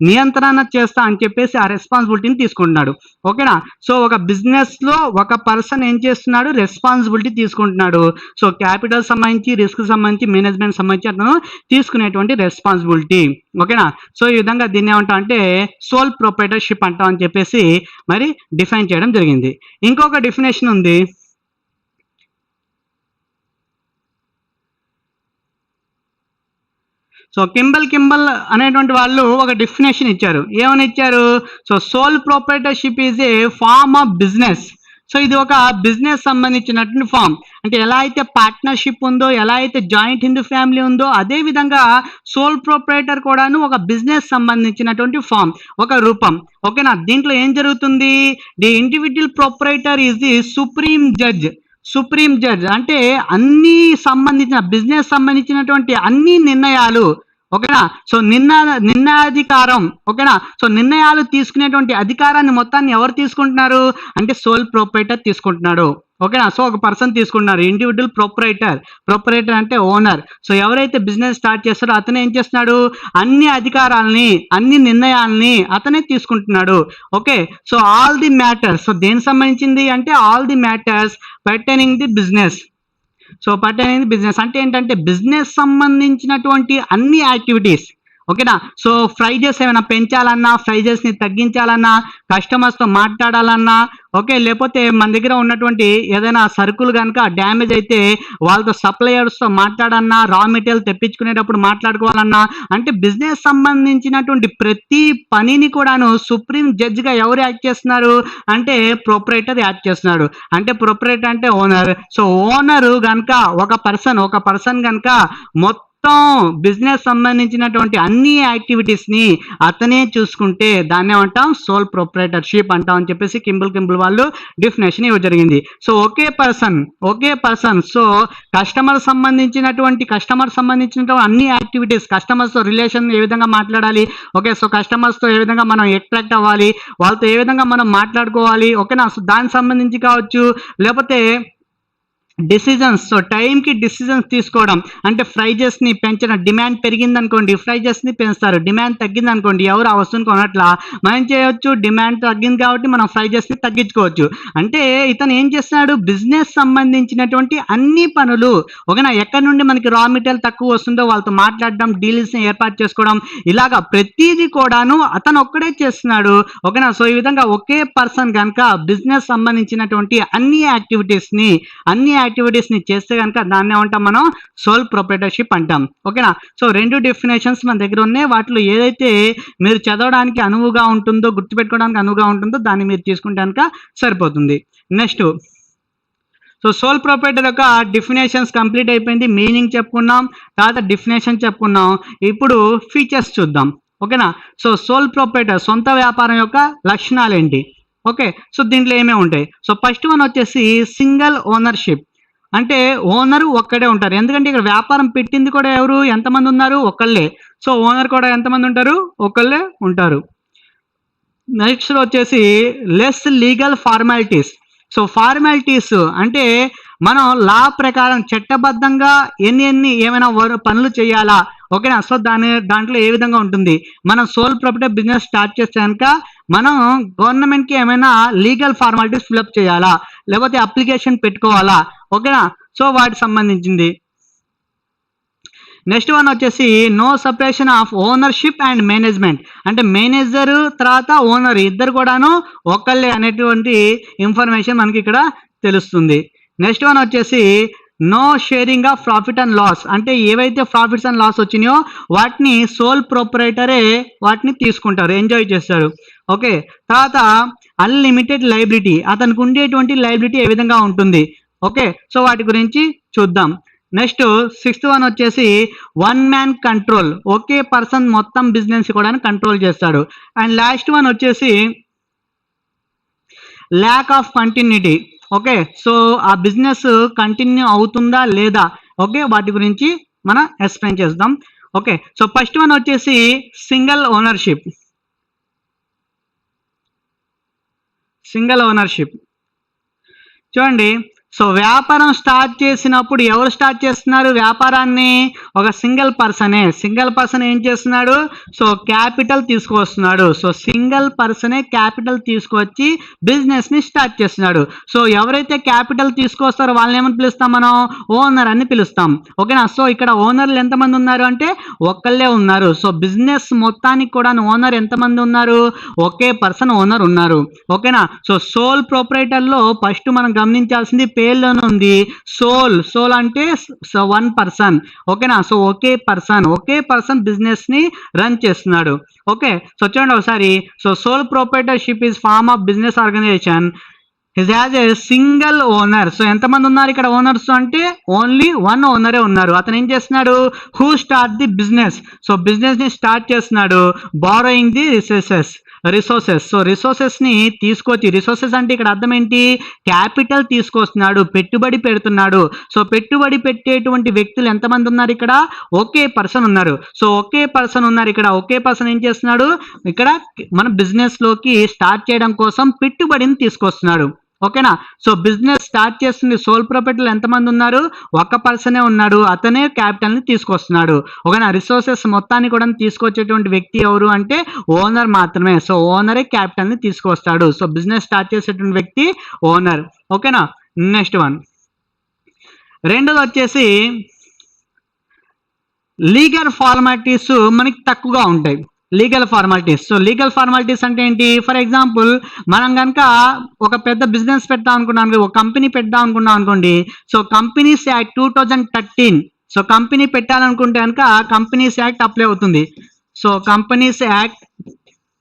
నియంత్రణ చేస్తా అని చెప్పేసి ఆ రెస్పాన్సిబిలిటీని తీసుకుంటున్నాడు. ఓకేనా. సో ఒక బిజినెస్లో ఒక పర్సన్ ఏం చేస్తున్నాడు, రెస్పాన్సిబిలిటీ తీసుకుంటున్నాడు. సో క్యాపిటల్ సంబంధించి, రిస్క్ సంబంధించి, మేనేజ్మెంట్ సంబంధించి అతను తీసుకునేటువంటి రెస్పాన్సిబిలిటీ. ఓకేనా. సో ఈ విధంగా దీన్ని ఏమంటాం అంటే సోల్ ప్రొప్రైటర్షిప్ అంటాం అని చెప్పేసి మరి డిఫైన్ చేయడం జరిగింది. ఇంకొక డెఫినేషన్ ఉంది. సో కింబల్ అనేటువంటి వాళ్ళు ఒక డెఫినేషన్ ఇచ్చారు. ఏమని ఇచ్చారు, so sole proprietorship is a form of business. So ఇది ఒక బిజినెస్ సంబంధించినటువంటి ఫామ్. అంటే ఎలా అయితే పార్ట్నర్షిప్ ఉందో, ఎలా అయితే జాయింట్ హిందూ ఫ్యామిలీ ఉందో, అదే విధంగా సోల్ ప్రొప్రైటర్ కూడాను ఒక బిజినెస్ సంబంధించినటువంటి ఫామ్, ఒక రూపం. ఓకేనా. దీంట్లో ఏం జరుగుతుంది, the individual proprietor is the supreme judge అంటే అన్ని సంబంధించిన బిజినెస్ సంబంధించినటువంటి అన్ని నిర్ణయాలు, ఓకేనా. సో నిర్ణయాధికారం, ఓకేనా. సో నిర్ణయాలు తీసుకునేటువంటి అధికారాన్ని మొత్తాన్ని ఎవరు తీసుకుంటున్నారు అంటే సోల్ ప్రొప్రైటర్ తీసుకుంటున్నాడు. ఓకేనా. సో ఒక పర్సన్ తీసుకుంటున్నారు, ఇండివిజువల్ ప్రొప్రైటర్ అంటే ఓనర్. సో ఎవరైతే బిజినెస్ స్టార్ట్ చేస్తారో అతనే ఏం చేస్తున్నాడు, అన్ని అధికారాలని, అన్ని నిర్ణయాలని అతనే తీసుకుంటున్నాడు. Okay. So all the matters. So దేనికి సంబంధించింది అంటే all the matters pertaining the business. So pertaining the business అంటే ఏంటంటే బిజినెస్ సంబంధించినటువంటి అన్ని యాక్టివిటీస్, ఓకేనా. సో ప్రైజెస్ ఏమైనా పెంచాలన్నా, ప్రైజెస్ని తగ్గించాలన్నా, కస్టమర్స్తో మాట్లాడాలన్నా, ఓకే, లేకపోతే మన దగ్గర ఉన్నటువంటి ఏదైనా సరుకులు కనుక డ్యామేజ్ అయితే వాళ్ళతో సప్లయర్స్తో మాట్లాడన్నా, రా మెటీరియల్ తెప్పించుకునేటప్పుడు మాట్లాడుకోవాలన్నా, అంటే బిజినెస్ సంబంధించినటువంటి ప్రతి పనిని కూడాను సుప్రీం జడ్జిగా ఎవరు యాక్ట్ చేస్తున్నారు అంటే ప్రొపరేటర్ యాక్ట్ చేస్తున్నాడు. అంటే ప్రొపరేటర్ అంటే ఓనర్. సో ఓనరు కనుక ఒక పర్సన్ కనుక మొత్తం బిజినెస్ సంబంధించినటువంటి అన్ని యాక్టివిటీస్ ని అతనే చూసుకుంటే దాన్ని ఏమంటాం, సోల్ ప్రొపరేటర్షిప్ అంటాం అని చెప్పేసి కింబుల్ వాళ్ళు డెఫినేషన్ ఇవ్వడం జరిగింది. సో ఒకే పర్సన్ సో కస్టమర్ సంబంధించినటువంటి అన్ని యాక్టివిటీస్, కస్టమర్స్ తో రిలేషన్ ఏ విధంగా మాట్లాడాలి, ఓకే, సో కస్టమర్స్ తో ఏ విధంగా మనం అట్రాక్ట్ అవ్వాలి, వాళ్ళతో ఏ విధంగా మనం మాట్లాడుకోవాలి, ఓకేనా. సో దానికి సంబంధించి కావచ్చు, లేకపోతే డిసిజన్స్, సో టైంకి డిసిజన్స్ తీసుకోవడం, అంటే ప్రైజెస్ని పెంచడం, డిమాండ్ పెరిగింది అనుకోండి ప్రైజెస్ని పెంచుతారు, డిమాండ్ తగ్గింది అనుకోండి ఎవరు ఆ వస్తువుని కొనట్లా, మనం చేయొచ్చు, డిమాండ్ తగ్గింది కాబట్టి మనం ప్రైజెస్ని తగ్గించుకోవచ్చు. అంటే ఇతను ఏం చేస్తున్నాడు, బిజినెస్ సంబంధించినటువంటి అన్ని పనులు, ఓకేనా, ఎక్కడి నుండి మనకి రా మెటీరియల్ తక్కువ వస్తుందో వాళ్ళతో మాట్లాడడం, డీల్స్ని ఏర్పాటు చేసుకోవడం, ఇలాగా ప్రతిదీ కూడాను అతను ఒక్కడే చేస్తున్నాడు, ఓకేనా. సో ఈ విధంగా ఒకే పర్సన్ కనుక బిజినెస్ సంబంధించినటువంటి అన్ని యాక్టివిటీస్ని చేస్తే కనుక దాన్ని ఏమంటాం మనం, సోల్ ప్రొపరేటర్షిప్ అంటాం, ఓకేనా. సో రెండు డెఫినేషన్స్ మన దగ్గర ఉన్నాయి, వాటిలో ఏదైతే మీరు చదవడానికి అనువుగా ఉంటుందో, గుర్తుపెట్టుకోవడానికి అనువుగా ఉంటుందో దాన్ని మీరు తీసుకుంటే కనుక సరిపోతుంది. నెక్స్ట్, సో సోల్ ప్రొపరేటర్ యొక్క డెఫినేషన్స్ కంప్లీట్ అయిపోయింది, మీనింగ్ చెప్పుకున్నాం, తర్వాత డెఫినేషన్ చెప్పుకున్నాం, ఇప్పుడు ఫీచర్స్ చూద్దాం, ఓకేనా. సో సోల్ ప్రొపరేటర్ సొంత వ్యాపారం యొక్క లక్షణాలు ఏంటి, ఓకే. సో దీంట్లో ఏమేమి ఉంటాయి. సో ఫస్ట్ వన్ వచ్చేసి సింగిల్ ఓనర్షిప్, అంటే ఓనరు ఒక్కడే ఉంటారు, ఎందుకంటే ఇక్కడ వ్యాపారం పెట్టింది కూడా ఎవరు, ఎంతమంది ఉన్నారు, ఒకళ్ళే. సో ఓనర్ కూడా ఎంతమంది ఉంటారు, ఒకళ్ళే ఉంటారు. నెక్స్ట్ వచ్చేసి less legal formalities. So formalities అంటే మనం లా ప్రకారం చట్టబద్ధంగా ఏమైనా పనులు చేయాలా, ఓకేనా. సో దాంట్లో ఏ విధంగా ఉంటుంది, మనం సోల్ ప్రొపరేటర్ బిజినెస్ స్టార్ట్ చేస్తే కనుక మనం గవర్నమెంట్కి ఏమైనా లీగల్ ఫార్మాలిటీస్ ఫిల్అప్ చేయాలా, లేకపోతే అప్లికేషన్ పెట్టుకోవాలా, ఓకేనా. సో వాటికి సంబంధించింది. నెక్స్ట్ వన్ వచ్చేసి no separation of ownership and management, అంటే మేనేజర్ తర్వాత ఓనర్ ఇద్దరు కూడాను ఒకళ్ళే అనేటువంటి ఇన్ఫర్మేషన్ మనకి ఇక్కడ తెలుస్తుంది. నెక్స్ట్ వన్ వచ్చేసి no sharing of profit and loss, అంటే ఏవైతే ప్రాఫిట్స్ అండ్ లాస్ వచ్చినాయో వాటిని సోల్ ప్రొపరేటరే వాటిని తీసుకుంటారు, ఎంజాయ్ చేస్తారు, ఓకే. తర్వాత అన్లిమిటెడ్ లయబిలిటీ, అతనికి ఉండేటువంటి లయబిలిటీ ఏ విధంగా ఉంటుంది, ఓకే. సో వాటి గురించి చూద్దాం. నెక్స్ట్ సిక్స్త్ వన్ వచ్చేసి వన్ మ్యాన్ కంట్రోల్, ఒకే పర్సన్ మొత్తం బిజినెస్ కూడా కంట్రోల్ చేస్తాడు. అండ్ లాస్ట్ వన్ వచ్చేసి lack of continuity, okay. So ఆ బిజినెస్ కంటిన్యూ అవుతుందా లేదా, ఓకే, వాటి గురించి మనం ఎక్స్ప్లెయిన్ చేద్దాం, ఓకే. సో ఫస్ట్ వన్ వచ్చేసి సింగిల్ ఓనర్షిప్ చూడండి. సో వ్యాపారం స్టార్ట్ చేసినప్పుడు ఎవరు స్టార్ట్ చేస్తున్నారు వ్యాపారాన్ని, ఒక సింగిల్ పర్సన్ ఏం చేస్తున్నాడు, సో క్యాపిటల్ తీసుకువస్తున్నాడు. సో సింగిల్ పర్సనే క్యాపిటల్ తీసుకొచ్చి బిజినెస్ ని స్టార్ట్ చేస్తున్నాడు. సో ఎవరైతే క్యాపిటల్ తీసుకొస్తారో వాళ్ళని ఏమని పిలుస్తాం మనం, ఓనర్ అని పిలుస్తాం, ఓకేనా. సో ఇక్కడ ఓనర్లు ఎంతమంది ఉన్నారు అంటే ఒక్కళ్ళే ఉన్నారు. సో బిజినెస్ మొత్తానికి కూడా ఓనర్ ఎంతమంది ఉన్నారు, ఒకే పర్సన్ ఓనర్ ఉన్నారు, ఓకేనా. సో సోల్ ప్రొపరేటర్ లో ఫస్ట్ మనం గమనించాల్సింది పేర్లోనే ఉంది, సోల్ అంటే వన్ పర్సన్, ఓకేనా. సో ఒకే పర్సన్ బిజినెస్ ని రన్ చేస్తున్నాడు, ఓకే. సో చూడండి ఒకసారి. So sole proprietorship is form of business organisation his has a single owner. So ఎంతమంది ఉన్నారు ఇక్కడ ఓనర్స్ అంటే ఓన్లీ వన్ ఓనరే ఉన్నారు. అతను ఏం చేస్తున్నాడు, who start the business, so business ని స్టార్ట్ చేస్తున్నాడు, borrowing the resources. So resources ని తీసుకొచ్చి, రిసోర్సెస్ అంటే ఇక్కడ అర్థం ఏంటి, క్యాపిటల్ తీసుకొస్తున్నాడు, పెట్టుబడి పెడుతున్నాడు. సో పెట్టుబడి పెట్టేటువంటి వ్యక్తులు ఎంతమంది ఉన్నారు ఇక్కడ, ఒకే పర్సన్ ఉన్నారు. సో ఒకే పర్సన్ ఉన్నారు ఇక్కడ, ఒకే పర్సన్ ఏం చేస్తున్నాడు ఇక్కడ మన బిజినెస్ లోకి స్టార్ట్ చేయడం కోసం పెట్టుబడిని తీసుకొస్తున్నాడు, ఓకేనా. సో బిజినెస్ స్టార్ట్ చేస్తుంది, సోల్ ప్రొపరేటర్లు ఎంతమంది ఉన్నారు, ఒక పర్సనే ఉన్నాడు, అతనే క్యాపిటల్ ని తీసుకొస్తున్నాడు, ఓకేనా. రిసోర్సెస్ మొత్తాన్ని కూడా తీసుకొచ్చేటువంటి వ్యక్తి ఎవరు అంటే ఓనర్ మాత్రమే. సో ఓనరే క్యాపిటల్ ని తీసుకొస్తాడు. సో బిజినెస్ స్టార్ట్ చేసేటువంటి వ్యక్తి ఓనర్, ఓకేనా. నెక్స్ట్ వన్, రెండోది వచ్చేసి లీగల్ ఫార్మాలిటీస్ మనకి తక్కువగా ఉంటాయి. Legal formalities. So legal formalities అంటే ఏంటి? ఫర్ ఎగ్జాంపుల్ మనం కనుక ఒక పెద్ద బిజినెస్ పెడదాం అనుకున్నాను, ఒక కంపెనీ పెడదాం అనుకున్నాం అనుకోండి. So companies act 2013, so company పెట్టాలనుకుంటే కనుక కంపెనీస్ యాక్ట్ అప్లై అవుతుంది. So companies act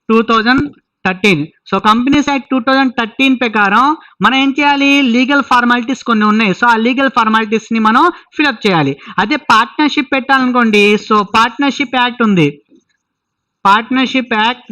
2013. So companies act 2013 ప్రకారం మనం ఏం చేయాలి? లీగల్ ఫార్మాలిటీస్ కొన్ని ఉన్నాయి. సో ఆ లీగల్ ఫార్మాలిటీస్ ని మనం ఫిల్అప్ చేయాలి. అదే పార్ట్నర్షిప్ పెట్టాలనుకోండి, సో పార్ట్నర్షిప్ యాక్ట్ ఉంది. Partnership act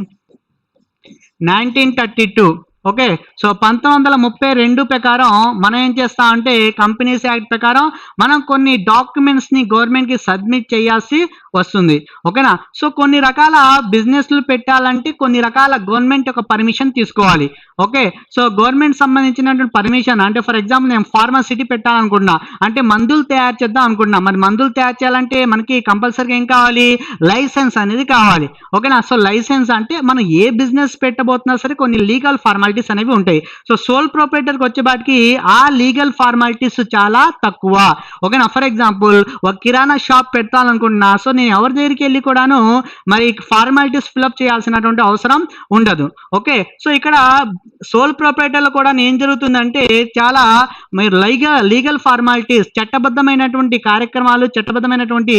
1932. ఓకే, సో 1932 ప్రకారం మనం ఏం చేస్తామంటే కంపెనీస్ యాక్ట్ ప్రకారం మనం కొన్ని డాక్యుమెంట్స్ ని గవర్నమెంట్ కి సబ్మిట్ చేయాల్సి వస్తుంది. ఓకేనా? సో కొన్ని రకాల బిజినెస్లు పెట్టాలంటే కొన్ని రకాల గవర్నమెంట్ యొక్క పర్మిషన్ తీసుకోవాలి. ఓకే, సో గవర్నమెంట్ సంబంధించినటువంటి పర్మిషన్ అంటే ఫర్ ఎగ్జాంపుల్ నేను ఫార్మసిటీ పెట్టాలనుకుంటున్నా, అంటే మందులు తయారు చేద్దాం అనుకుంటున్నా. మరి మందులు తయారు చేయాలంటే మనకి కంపల్సరీగా ఏం కావాలి? లైసెన్స్ అనేది కావాలి. ఓకేనా? సో లైసెన్స్ అంటే మనం ఏ బిజినెస్ పెట్టబోతున్నా సరే కొన్ని లీగల్ ఫార్మాలిటీస్ అనేవి ఉంటాయి. సో సోల్ ప్రొప్రైటర్కి వచ్చేపాటికి ఆ లీగల్ ఫార్మాలిటీస్ చాలా తక్కువ. ఓకేనా? ఫర్ ఎగ్జాంపుల్ ఒక కిరాణా షాప్ పెట్టాలనుకుంటున్నా, సో నేను ఎవరి దగ్గరికి వెళ్ళి కూడాను మరి ఫార్మాలిటీస్ ఫిల్అప్ చేయాల్సినటువంటి అవసరం ఉండదు. ఓకే, సో ఇక్కడ సోల్ ప్రొప్రైటర్లో కూడా ఏం జరుగుతుందంటే చాలా మీరు లీగల్ ఫార్మాలిటీస్, చట్టబద్ధమైనటువంటి కార్యక్రమాలు, చట్టబద్ధమైనటువంటి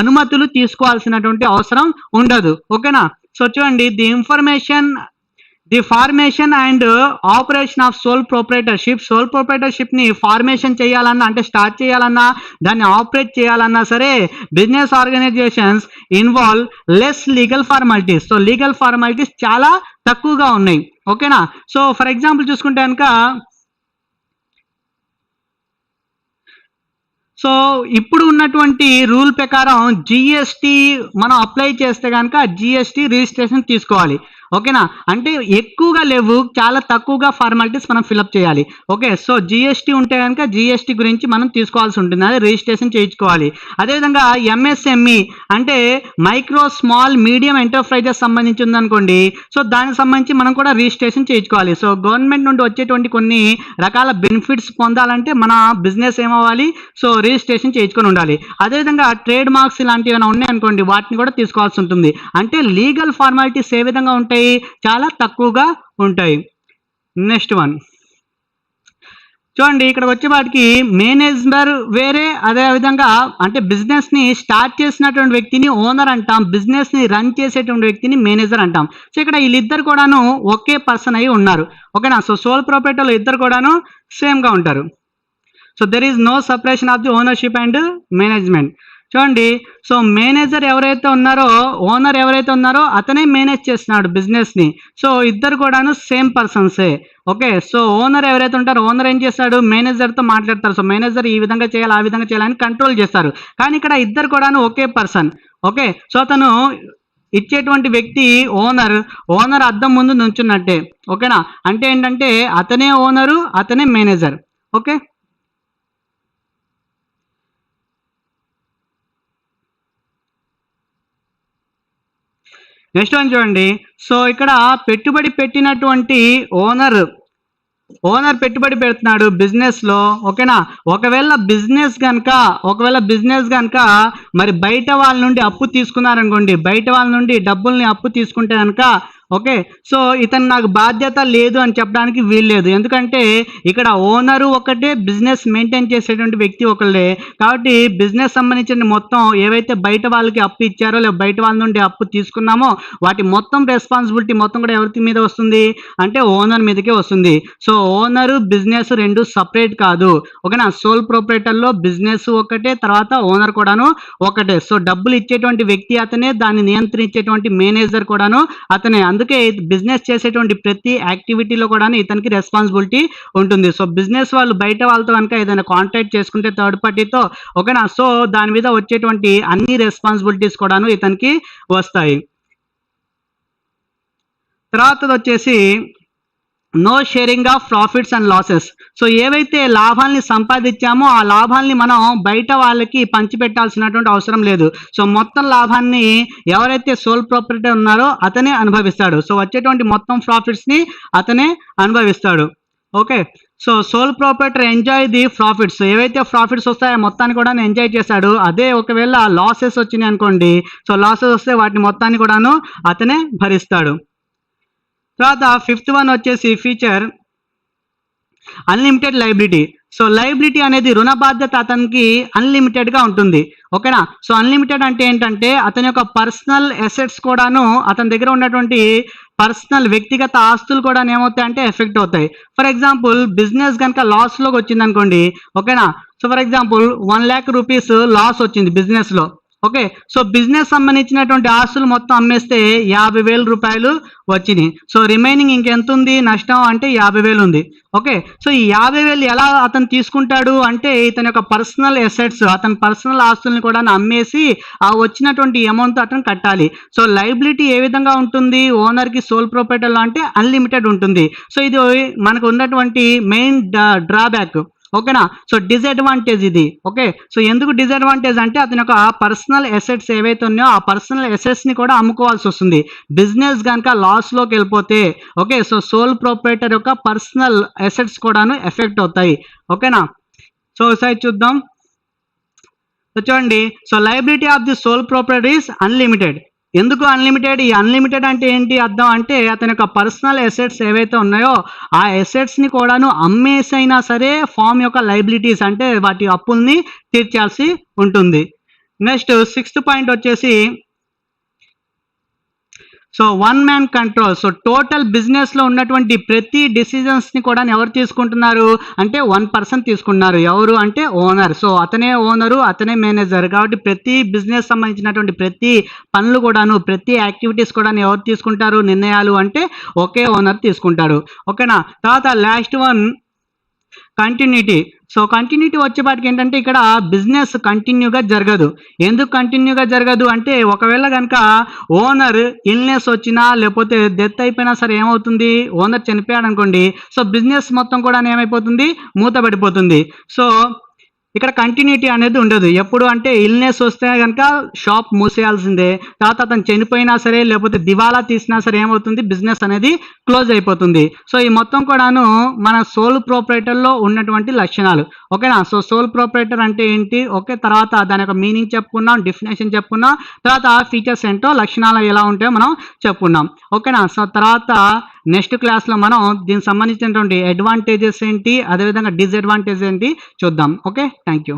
అనుమతులు తీసుకోవాల్సినటువంటి అవసరం ఉండదు. ఓకేనా? సో చూడండి, the formation and operation of sole proprietorship ని ఫార్మేషన్ చేయాలన్నా అంటే స్టార్ట్ చేయాలన్నా దాన్ని ఆపరేట్ చేయాలన్నా సరే business organisations involve less legal formalities. So legal formalities చాలా తక్కువగా ఉన్నాయి. ఓకేనా? సో ఫర్ ఎగ్జాంపుల్ చూసుకుంటే కనుక సో ఇప్పుడు ఉన్నటువంటి రూల్ ప్రకారం జిఎస్టి మనం అప్లై చేస్తే కనుక జిఎస్టి రిజిస్ట్రేషన్ తీసుకోవాలి. ఓకేనా? అంటే ఎక్కువగా లేవు, చాలా తక్కువగా ఫార్మాలిటీస్ మనం ఫిల్అప్ చేయాలి. ఓకే, సో జిఎస్టి ఉంటే కనుక జిఎస్టి గురించి మనం తీసుకోవాల్సి ఉంటుంది, అదే రిజిస్ట్రేషన్ చేయించుకోవాలి. అదేవిధంగా ఎంఎస్ఎంఈ అంటే మైక్రో స్మాల్ మీడియం ఎంటర్ప్రైజెస్ సంబంధించి ఉందనుకోండి, సో దానికి సంబంధించి మనం కూడా రిజిస్ట్రేషన్ చేయించుకోవాలి. సో గవర్నమెంట్ నుండి వచ్చేటువంటి కొన్ని రకాల బెనిఫిట్స్ పొందాలంటే మన బిజినెస్ ఏమవ్వాలి? సో రిజిస్ట్రేషన్ చేయించుకొని ఉండాలి. అదేవిధంగా ట్రేడ్ మార్క్స్ ఇలాంటివి ఏమైనా ఉన్నాయనుకోండి, వాటిని కూడా తీసుకోవాల్సి ఉంటుంది. అంటే లీగల్ ఫార్మాలిటీస్ ఏ విధంగా ఉంటాయి? చాలా తక్కువగా ఉంటాయి. నెక్స్ట్ వన్ చూడండి, ఇక్కడ వచ్చేవాటికి మేనేజర్ వేరే, అదే విధంగా అంటే బిజినెస్ ని స్టార్ట్ చేసినటువంటి వ్యక్తిని ఓనర్ అంటాం, బిజినెస్ ని రన్ చేసేటువంటి వ్యక్తిని మేనేజర్ అంటాం. సో ఇక్కడ వీళ్ళిద్దరు కూడాను ఒకే పర్సన్ అయి ఉన్నారు. ఓకేనా? సో సోల్ ప్రొప్రైటర్లు ఇద్దరు కూడాను సేమ్ గా ఉంటారు. So there is no separation of the ownership and management. చూడండి, సో మేనేజర్ ఎవరైతే ఉన్నారో, ఓనర్ ఎవరైతే ఉన్నారో అతనే మేనేజ్ చేస్తున్నాడు బిజినెస్ ని. సో ఇద్దరు కూడాను సేమ్ పర్సన్సే. ఓకే, సో ఓనర్ ఎవరైతే ఉంటారో ఓనర్ ఏం చేస్తాడు? మేనేజర్ తో మాట్లాడతారు. సో మేనేజర్ ఈ విధంగా చేయాలి, ఆ విధంగా చేయాలని కంట్రోల్ చేస్తారు. కానీ ఇక్కడ ఇద్దరు కూడాను ఒకే పర్సన్. ఓకే, సో అతను ఇచ్చేటువంటి వ్యక్తి ఓనర్ అద్దం ముందు నుంచున్నట్టే. ఓకేనా? అంటే ఏంటంటే అతనే ఓనరు, అతనే మేనేజర్. ఓకే, నెక్స్ట్ వన్ చూడండి. సో ఇక్కడ పెట్టుబడి పెట్టినటువంటి ఓనర్ పెట్టుబడి పెడుతున్నాడు బిజినెస్ లో. ఓకేనా? ఒకవేళ బిజినెస్ కనుక మరి బయట వాళ్ళ నుండి అప్పు తీసుకున్నారనుకోండి, బయట వాళ్ళ నుండి డబ్బుల్ని అప్పు తీసుకుంటే కనుక ఓకే, సో ఇతను నాకు బాధ్యత లేదు అని చెప్పడానికి వీల్లేదు. ఎందుకంటే ఇక్కడ ఓనరు ఒకటే, బిజినెస్ మెయింటైన్ చేసేటువంటి వ్యక్తి ఒకళ్ళే. కాబట్టి బిజినెస్ సంబంధించిన మొత్తం ఏవైతే బయట వాళ్ళకి అప్పు ఇచ్చారో లేదా బయట వాళ్ళ నుండి అప్పు తీసుకున్నామో వాటి మొత్తం రెస్పాన్సిబిలిటీ మొత్తం కూడా ఎవరి మీద వస్తుంది అంటే ఓనర్ మీదకే వస్తుంది. సో ఓనరు బిజినెస్ రెండు సపరేట్ కాదు. ఓకేనా? సోల్ ప్రొప్రైటర్లో బిజినెస్ ఒకటే, తర్వాత ఓనర్ కూడాను ఒకటే. సో డబ్బులు ఇచ్చేటువంటి వ్యక్తి అతనే, దాన్ని నియంత్రించేటువంటి మేనేజర్ కూడాను అతనే. అందుకే బిజినెస్ చేసేటువంటి ప్రతి యాక్టివిటీలో కూడా ఇతనికి రెస్పాన్సిబిలిటీ ఉంటుంది. సో బిజినెస్ వాళ్ళు బయట వాళ్ళతో కనుక ఏదైనా కాంటాక్ట్ చేసుకుంటే థర్డ్ పార్టీతో, ఓకేనా, సో దాని మీద వచ్చేటువంటి అన్ని రెస్పాన్సిబిలిటీస్ కూడాను ఇతనికి వస్తాయి. తర్వాత వచ్చేసి no sharing of profits and losses. So ఏవైతే లాభాల్ని సంపాదించామో ఆ లాభాల్ని మనం బయట వాళ్ళకి పంచిపెట్టాల్సినటువంటి అవసరం లేదు. సో మొత్తం లాభాన్ని ఎవరైతే సోల్ ప్రొప్రైటర్ ఉన్నారో అతనే అనుభవిస్తాడు. సో వచ్చేటువంటి మొత్తం ప్రాఫిట్స్ ని అతనే అనుభవిస్తాడు. Okay, so sole proprietor enjoy the profits, ఏవైతే ప్రాఫిట్స్ వస్తాయో మొత్తాన్ని కూడా ఎంజాయ్ చేశాడు. అదే ఒకవేళ లాసెస్ వచ్చినాయి అనుకోండి, సో లాసెస్ వస్తే వాటిని మొత్తాన్ని కూడాను అతనే భరిస్తాడు. తర్వాత ఫిఫ్త్ వన్ వచ్చేసి feature unlimited liability. So liability అనేది రుణ బాధ్యత అతనికి అన్లిమిటెడ్గా ఉంటుంది. ఓకేనా. సో అన్లిమిటెడ్ అంటే ఏంటంటే అతని యొక్క పర్సనల్ అసెట్స్ కూడాను, అతని దగ్గర ఉన్నటువంటి పర్సనల్ వ్యక్తిగత ఆస్తులు కూడా ఏమవుతాయంటే ఎఫెక్ట్ అవుతాయి. ఫర్ ఎగ్జాంపుల్ బిజినెస్ కనుక లాస్లోకి వచ్చింది అనుకోండి. ఓకేనా. So for example 1 lakh rupees loss వచ్చింది బిజినెస్లో. ఓకే. సో బిజినెస్ సంబంధించినటువంటి ఆస్తులు మొత్తం అమ్మేస్తే 50,000 రూపాయలు వచ్చినాయి. సో రిమైనింగ్ ఇంకెంత ఉంది నష్టం అంటే 50,000 ఉంది. ఓకే. సో ఈ 50,000 ఎలా అతను తీసుకుంటాడు అంటే ఇతని యొక్క పర్సనల్ అసెట్స్, అతని పర్సనల్ ఆస్తుల్ని కూడా అమ్మేసి ఆ వచ్చినటువంటి అమౌంట్ అతను కట్టాలి. సో లైబిలిటీ ఏ విధంగా ఉంటుంది ఓనర్కి సోల్ ప్రొప్రైటర్లో అంటే అన్లిమిటెడ్ ఉంటుంది. సో ఇది మనకు ఉన్నటువంటి మెయిన్ డ్రాబ్యాక్. ఓకేనా. సో డిసడ్వాంటేజ్ ఇది. ఓకే. సో ఎందుకు డిసడ్వాంటేజ్ అంటే అతని యొక్క పర్సనల్ అసెట్స్ ఏవైతే ఉన్నాయో ఆ పర్సనల్ అసెట్స్ని కూడా అమ్ముకోవాల్సి వస్తుంది బిజినెస్ కనుక లాస్లోకి వెళ్ళిపోతే. ఓకే. సో సోల్ ప్రొప్రైటర్ యొక్క పర్సనల్ అసెట్స్ కూడాను ఎఫెక్ట్ అవుతాయి. ఓకేనా. సో ఒకసారి చూద్దాం. సో చూడండి. So liability of the sole proprietor is unlimited. ఎందుకు అన్లిమిటెడ్? ఈ అన్లిమిటెడ్ అంటే ఏంటి అర్థం అంటే అతని యొక్క పర్సనల్ అసెట్స్ ఏవైతే ఉన్నాయో ఆ అసెట్స్ని కూడాను అమ్మేసైనా సరే ఫామ్ యొక్క లైబిలిటీస్ అంటే వాటి అప్పుల్ని తీర్చాల్సి ఉంటుంది. నెక్స్ట్ 6th పాయింట్ వచ్చేసి so one man control. So total బిజినెస్లో ఉన్నటువంటి ప్రతి డిసిజన్స్ని కూడా ఎవరు తీసుకుంటున్నారు అంటే 1 తీసుకున్నారు. ఎవరు అంటే ఓనర్. సో అతనే ఓనరు, అతనే మేనేజర్. కాబట్టి ప్రతి బిజినెస్ సంబంధించినటువంటి ప్రతి పనులు కూడాను, ప్రతి యాక్టివిటీస్ కూడా ఎవరు తీసుకుంటారు నిర్ణయాలు అంటే ఒకే ఓనర్ తీసుకుంటారు. ఓకేనా. తర్వాత last one continuity. So continuity వచ్చేపాటికి ఏంటంటే ఇక్కడ బిజినెస్ కంటిన్యూగా జరగదు. ఎందుకు కంటిన్యూగా జరగదు అంటే ఒకవేళ కనుక ఓనర్ ఇల్నెస్ వచ్చినా లేకపోతే డెత్ అయిపోయినా సరే ఏమవుతుంది, ఓనర్ చనిపోయాడు అనుకోండి, సో బిజినెస్ మొత్తం కూడా ఏమైపోతుంది, మూతపడిపోతుంది. సో ఇక్కడ కంటిన్యూటీ అనేది ఉండదు. ఎప్పుడు అంటే ఇల్నెస్ వస్తే కనుక షాప్ మూసేయాల్సిందే. తర్వాత అతను చనిపోయినా సరే లేకపోతే దివాలా తీసినా సరే ఏమవుతుంది, బిజినెస్ అనేది క్లోజ్ అయిపోతుంది. సో ఈ మొత్తం కూడాను మన సోల్ ప్రొప్రైటర్లో ఉన్నటువంటి లక్షణాలు. ఓకేనా. సో సోల్ ప్రొప్రైటర్ అంటే ఏంటి, ఓకే, తర్వాత దాని యొక్క మీనింగ్ చెప్పుకున్నాం, డెఫినేషన్ చెప్పుకున్నాం, తర్వాత ఫీచర్స్ ఏంటో, లక్షణాలు ఎలా ఉంటాయో మనం చెప్పుకున్నాం. ఓకేనా. సో తర్వాత నెక్స్ట్ క్లాస్లో మనం దీనికి సంబంధించినటువంటి అడ్వాంటేజెస్ ఏంటి, అదేవిధంగా డిసడ్వాంటేజెస్ ఏంటి చూద్దాం. Okay, thank you.